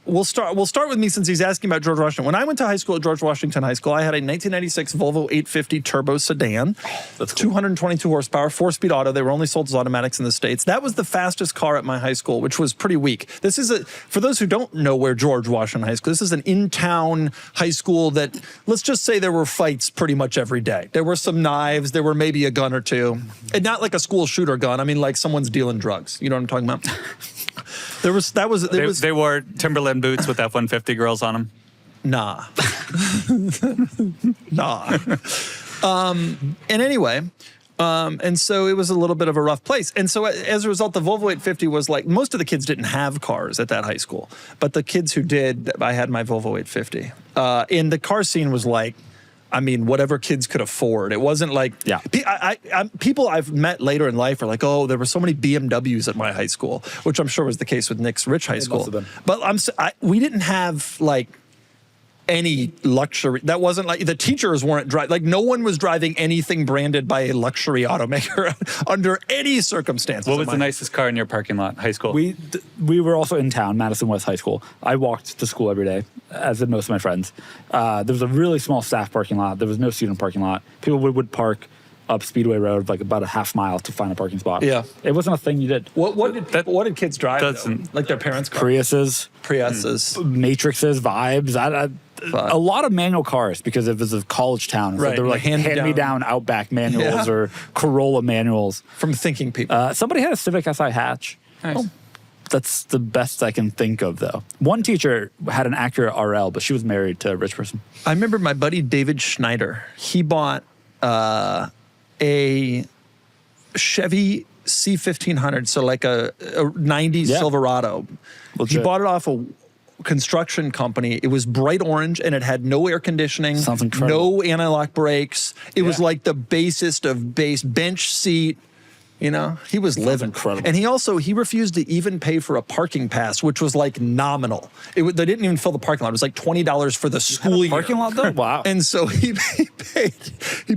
We'll start with me since he's asking about George Washington. When I went to high school at George Washington High School, I had a 1996 Volvo 850 turbo sedan. That's cool. 222 horsepower, 4-speed auto. They were only sold as automatics in the States. That was the fastest car at my high school, which was pretty weak. This is for those who don't know where George Washington High School, this is an in-town high school that, let's just say there were fights pretty much every day. There were some knives, there were maybe a gun or two. And not like a school shooter gun. I mean, like someone's dealing drugs. You know what I'm talking about? They wore Timberland boots with F-150 girls on them. Nah. Nah. And anyway, and so it was a little bit of a rough place. And so as a result, the Volvo 850 was like, most of the kids didn't have cars at that high school. But the kids who did, I had my Volvo 850. And the car scene was like, I mean, whatever kids could afford. It wasn't like, Yeah. People I've met later in life are like, oh, there were so many BMWs at my high school, which I'm sure was the case with Nick's rich high school. must have been. But we didn't have like any luxury. That wasn't like the teachers weren't driving. Like no one was driving anything branded by a luxury automaker under any circumstances. What was the nicest car in your parking lot, high school? We were also in town, Madison West High School. I walked to school every day, as did most of my friends. There was a really small staff parking lot. There was no student parking lot. People would park up Speedway Road like about a half mile to find a parking spot. Yeah. It wasn't a thing you did. What did kids drive? doesn't- Like their parents' cars? Priuses, Priuses. Matrixes, Vibes. A lot of manual cars because it was a college town. So Right, there were like hand-me-down. hand-me-down Outback manuals Yeah. or Corolla manuals. From thinking people. Somebody had a Civic Si hatch. Nice. That's the best I can think of, though. One teacher had an Acura RL, but she was married to a rich person. I remember my buddy David Schneider. He bought a Chevy C1500, so like a 90s Yeah. Silverado. He Legit. bought it off a construction company. It was bright orange and it had no air conditioning, Sounds incredible. no anti-lock brakes. It was Yeah. like the basest of base, bench seat. You know, he was living. incredible. And he refused to even pay for a parking pass, which was like nominal. They didn't even fill the parking lot. It was like $20 for the school year. Parking lot, though? Wow. And so he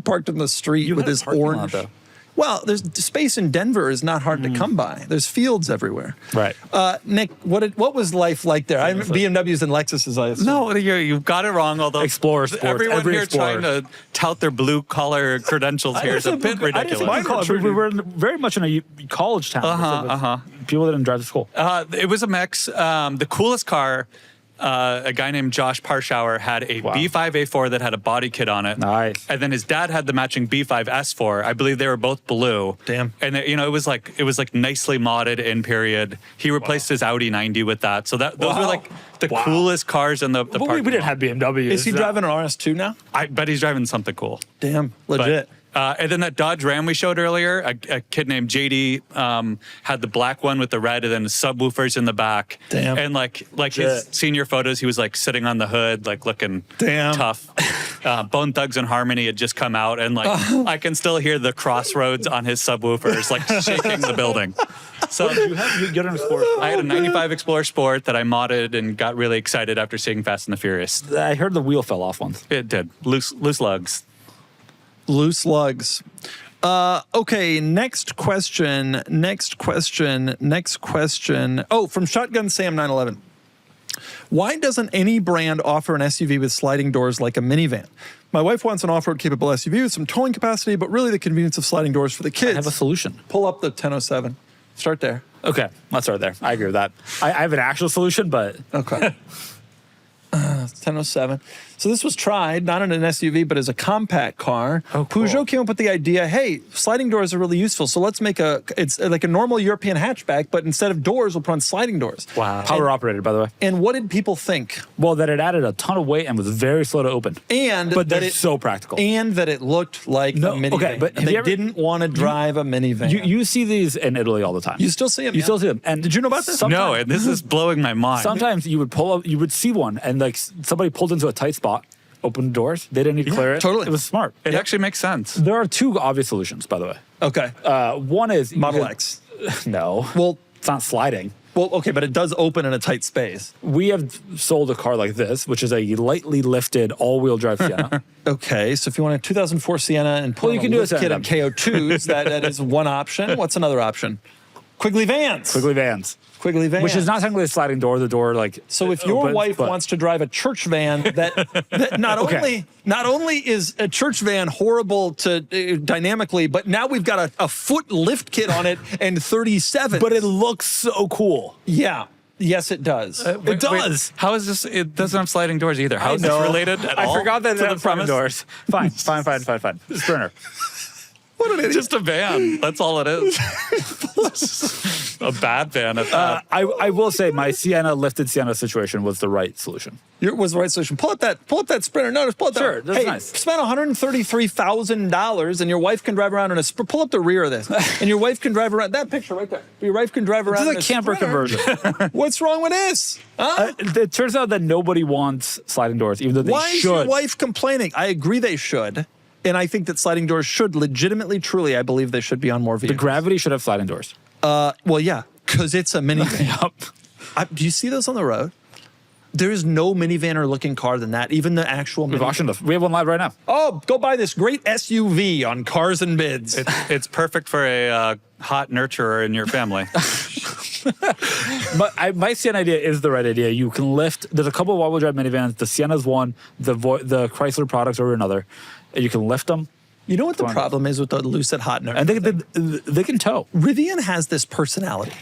parked in the street You with had a his parking lot, orange. though. Well, there's space in Denver is not hard to come by. There's fields everywhere. Right. Nick, what was life like there? I BMWs and Lexuses, I assume. No, you've got it wrong. Although Explorer Sports, everyone every here Explorer. trying to tout their blue collar credentials here is a bit I didn't say ridiculous. college. We were very much in a college town. People didn't drive to school. It was a mix. The coolest car, a guy named Josh Parshauer had a Wow. B5 A4 that had a body kit on it. Nice. And then his dad had the matching B5 S4. I believe they were both blue. Damn. And it was like nicely modded in period. He replaced his Audi 90 with that. So those were like the Wow. coolest cars in the But we parking didn't lot. have BMWs. Is he driving an RS2 now? I bet he's driving something cool. Damn, But, legit. and then that Dodge Ram we showed earlier, a kid named JD had the black one with the red and then the subwoofers in the back. Damn. And like his Legit. senior photos, he was like sitting on the hood, like looking Damn. tough. Bone Thugs and Harmony had just come out, and like I can still hear the crossroads on his subwoofers, like shaking the building. So You get an Explorer. I had a 95 Explorer Sport that I modded and got really excited after seeing Fast and the Furious. I heard the wheel fell off once. It did. Loose lugs. Loose lugs. Okay, next question. Oh, from Shotgun Sam 911. Why doesn't any brand offer an SUV with sliding doors like a minivan? My wife wants an off-road capable SUV with some towing capacity, but really the convenience of sliding doors for the kids. I have a solution. Pull up the 1007. Start there. Okay, let's start there. I agree with that. I have an actual solution, but Okay. 1007. So this was tried not in an SUV, but as a compact car. Oh, cool. Peugeot came up with the idea, hey, sliding doors are really useful. So let's make it's like a normal European hatchback, but instead of doors, we'll put on sliding doors. Wow. power operated, by the way. And what did people think? Well, that it added a ton of weight and was very slow to open. But they're so practical. And that it looked like a minivan. Okay, but and they didn't want to drive a minivan. You see these in Italy all the time. You still see them. You still see them. And did you know about this? No, and this is blowing my mind. Sometimes you would pull up, you would see one, and like somebody pulled into a tight spot, opened the doors. They didn't need to clear it. Totally. It was smart. It actually makes sense. There are two obvious solutions, by the way. Okay. One is Model X. No. Well, it's not sliding. Well, okay, but it does open in a tight space. We have sold a car like this, which is a lightly lifted all-wheel drive Sienna. Okay, so if you want a 2004 Sienna and put Well, you on can a do lift a kit and Sienna. KO2s, that is one option. What's another option? Quigley Vans. Quigley Vans. Quigley Vans. Which is not technically a sliding door. The door, like, So if your opens, wife but- wants to drive a church van that not only is a church van horrible to dynamically, but now we've got a foot lift kit on it and 37. But it looks so cool. Yeah. Yes, it does. It does. How is this? It doesn't have sliding doors either. How is this know. related at all? I forgot that to it the had sliding premise? doors. Fine. Sprinter. What an idiot. Just a van. That's all it is. A bad van at that. I will say my lifted Sienna situation was the right solution. Was the right solution. Pull up that Sprinter. No, just pull it down. Sure, that's hey, nice. Spend $133,000 and your wife can drive around in a Pull up the rear of this, and your wife can drive around that picture right there. Your wife can drive around. This in is a camper Sprinter. conversion. What's wrong with this? Huh? It turns out that nobody wants sliding doors, even though they Why is should. your wife complaining? I agree they should, and I think that sliding doors should legitimately, truly, I believe they should be on more The vehicles. Gravity should have sliding doors. Well, yeah, because it's a minivan. Yup. Do you see those on the road? There is no minivaner looking car than that. Even the actual We've minivan. auctioned them. We have one live right now. Oh, go buy this great SUV on Cars and Bids. It's perfect for a hot nurturer in your family. But my Sienna idea is the right idea. You can lift. There's a couple of all-wheel drive minivans. The Sienna's one. The Chrysler products are another. And you can lift them, You know what the Fine. problem is with the Lucid Hot Nurse? and they can tow. Rivian has this personality.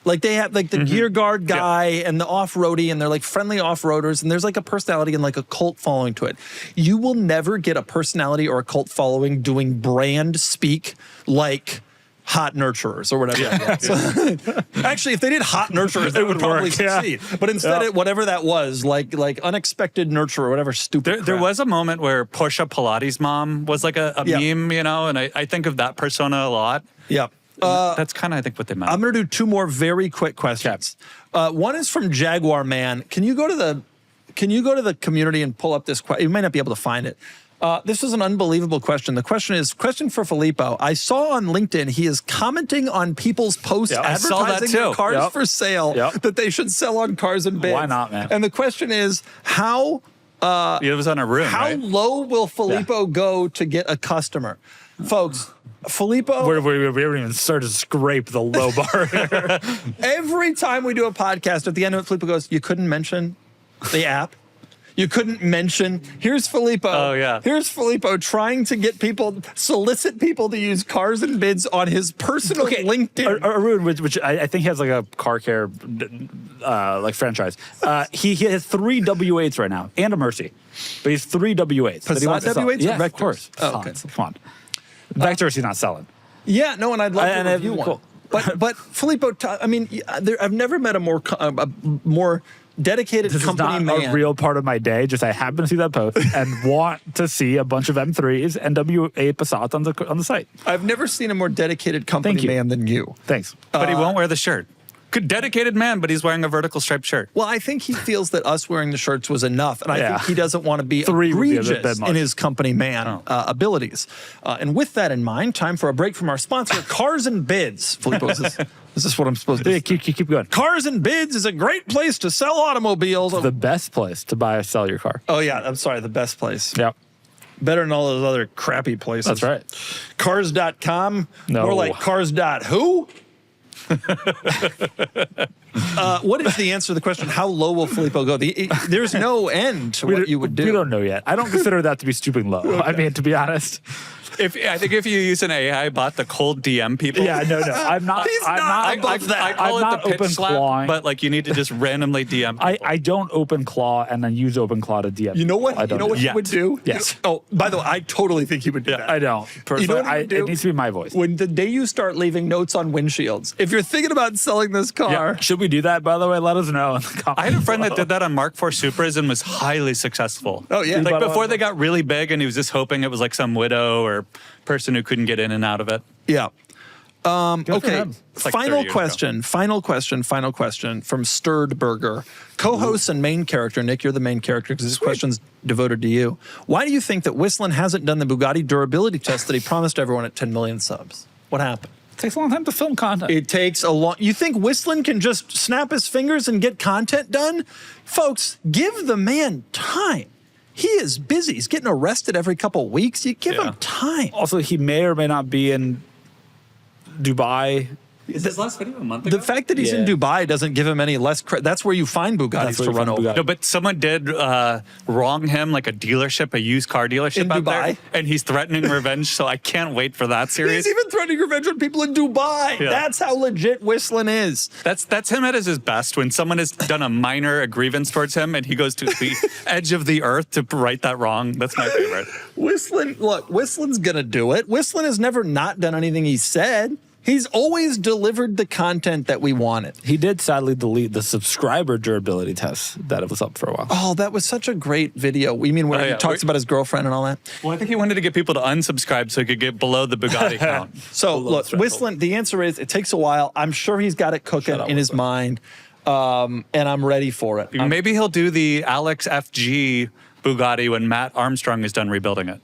Like they have like the gear guard guy and the off-roady, and they're like friendly off-roaders, and there's like a personality and like a cult following to it. You will never get a personality or a cult following doing brand speak like hot nurturers or whatever. Actually, if they did hot nurturers, that would probably work, yeah. succeed. But instead, whatever that was, like unexpected nurturer, whatever stupid. There crap. was a moment where Portia Pilates mom was like a Yeah. meme, you know, and I think of that persona a lot. Yeah. That's kind of, I think, what they meant. I'm going to do two more very quick questions. One is from Jaguar Man. Can you go to the community and pull up this question? You might not be able to find it. This is an unbelievable question. The question for Filippo. I saw on LinkedIn he is commenting on people's posts I saw that advertising their too. cars Yep. for sale Yep. that they should sell on Cars and Bids. Why not, man? And the question is how It was on a room, how right? low will Filippo go to get a customer? Folks, Filippo, We haven't even started to scrape the low bar here. every time we do a podcast, at the end of it, Filippo goes, you couldn't mention the app? You couldn't mention. Here's Filippo. Oh, yeah. Here's Filippo trying to get solicit people to use Cars and Bids on his personal LinkedIn. Arun, which I think has like a car care like franchise. He has 3 W8s right now and a Mercy, but he's 3 W8s. that he Passat wants to sell. W8s or Yeah, Vectors? of course. Oh, okay. Come on. Vectors he's not selling. Yeah, no, and I'd love And to it'd be review one. cool. But Filippo, I mean, I've never met a more dedicated This is company not man. a real part of my day. Just I happen to see that post and want to see a bunch of M3s and W8 Passats on the site. I've never seen a more dedicated company Thank you. man than you. Thanks. But he won't wear the shirt. Good dedicated man, but he's wearing a vertical striped shirt. Well, I think he feels that us wearing the shirts was enough, and I Yeah. think he doesn't want to be 3 would be a bit egregious much. in his company man abilities. And with that in mind, time for a break from our sponsor, Cars and Bids. Filippo, is this what I'm supposed to Yeah, do? keep going. Cars and Bids is a great place to sell automobiles. The best place to buy or sell your car. Oh, yeah, I'm sorry, the best place. Yep. Better than all those other crappy places. That's right. Cars.com? No. More like cars.who? What is the answer to the question, how low will Filippo go? There's no end to what you would do. We don't know yet. I don't consider that to be stooping low. I mean, to be honest. I think if you use an AI bot to cold DM people, Yeah, no, I'm not. He's I'm not not. above that. I call I'm it not the pitch open slap, clawing. but like you need to just randomly DM people. I don't open claw and then use open claw to DM. You know what? I You don't know what do he that. would do? Yes. Oh, by the way, I totally think he would do that. I don't. Personally, You know what he would do? it needs to be my voice. When the day you start leaving notes on windshields, if you're thinking about selling this car, Should we do that? By the way, let us know in the comments. I had a friend that did that on Mark IV Supras and was highly successful. Oh, yeah. Like But, before they got really big, and he was just hoping it was like some widow or person who couldn't get in and out of it. yeah. for Okay. him. It's like 30 Final years question. Final question from Stirred Burger. Co-host and main character. Nick, you're the main character because this question's devoted to you. Why do you think that Whistlin hasn't done the Bugatti durability test that he promised everyone at 10 million subs? What happened? It takes a long time to film content. It takes a long. You think Whistlin can just snap his fingers and get content done? Folks, give the man time. He is busy. He's getting arrested every couple of weeks. You give him time. Also, he may or may not be in Dubai. Is his last video a month ago? The fact that he's in Yeah. Dubai doesn't give him any less credit. That's where you find Bugattis That's where to you run find over. Bugatti. No, but someone did wrong him, like a dealership, a used car dealership In out Dubai? there, and he's threatening revenge. So I can't wait for that series. He's even threatening revenge on people in Dubai. Yeah. That's how legit Whistlin is. That's him at his best when someone has done a minor grievance towards him and he goes to the edge of the earth to right that wrong. That's my favorite. Whistlin's gonna do it. Whistlin has never not done anything he said. He's always delivered the content that we wanted. He did sadly delete the subscriber durability test that was up for a while. Oh, that was such a great video. You mean where Oh, he yeah. talks about his girlfriend and all that? Well, I think he wanted to get people to unsubscribe so he could get below the Bugatti count. So Below look, the threshold. Whistlin, the answer is it takes a while. I'm sure he's got it cooking Shut up, in his Whistlin. mind. And I'm ready for it. Maybe he'll do the Alex FG Bugatti when Matt Armstrong is done rebuilding it.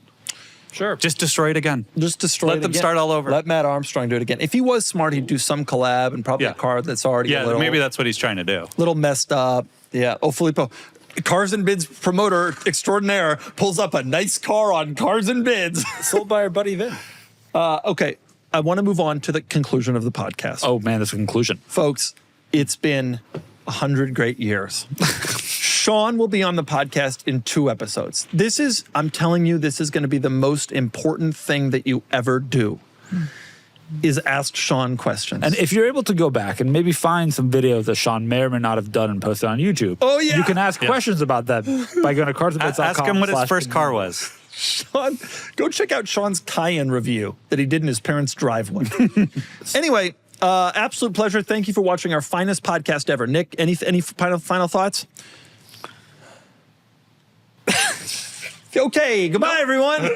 Sure. Just destroy it again. Just destroy Let it them again. start all over. Let Matt Armstrong do it again. If he was smart, he'd do some collab and probably Yeah. a car that's already a Yeah, little, maybe that's what he's trying to do. little messed up. Yeah. Oh, Filippo, Cars and Bids promoter extraordinaire pulls up a nice car on Cars and Bids. Sold by our buddy Vin. Okay, I want to move on to the conclusion of the podcast. Oh man, that's a conclusion. Folks, it's been 100 great years. Sean will be on the podcast in 2 episodes. I'm telling you, this is going to be the most important thing that you ever do, is ask Sean questions. And if you're able to go back and maybe find some videos that Sean may or may not have done and posted on YouTube, Oh, yeah. you can ask questions about that by going to carsandbits.com. Ask him what his first car was. Sean, go check out Sean's Cayenne review that he did in his parents' driveway. Anyway, absolute pleasure. Thank you for watching our finest podcast ever. Nick, any final thoughts? Okay, goodbye, everyone.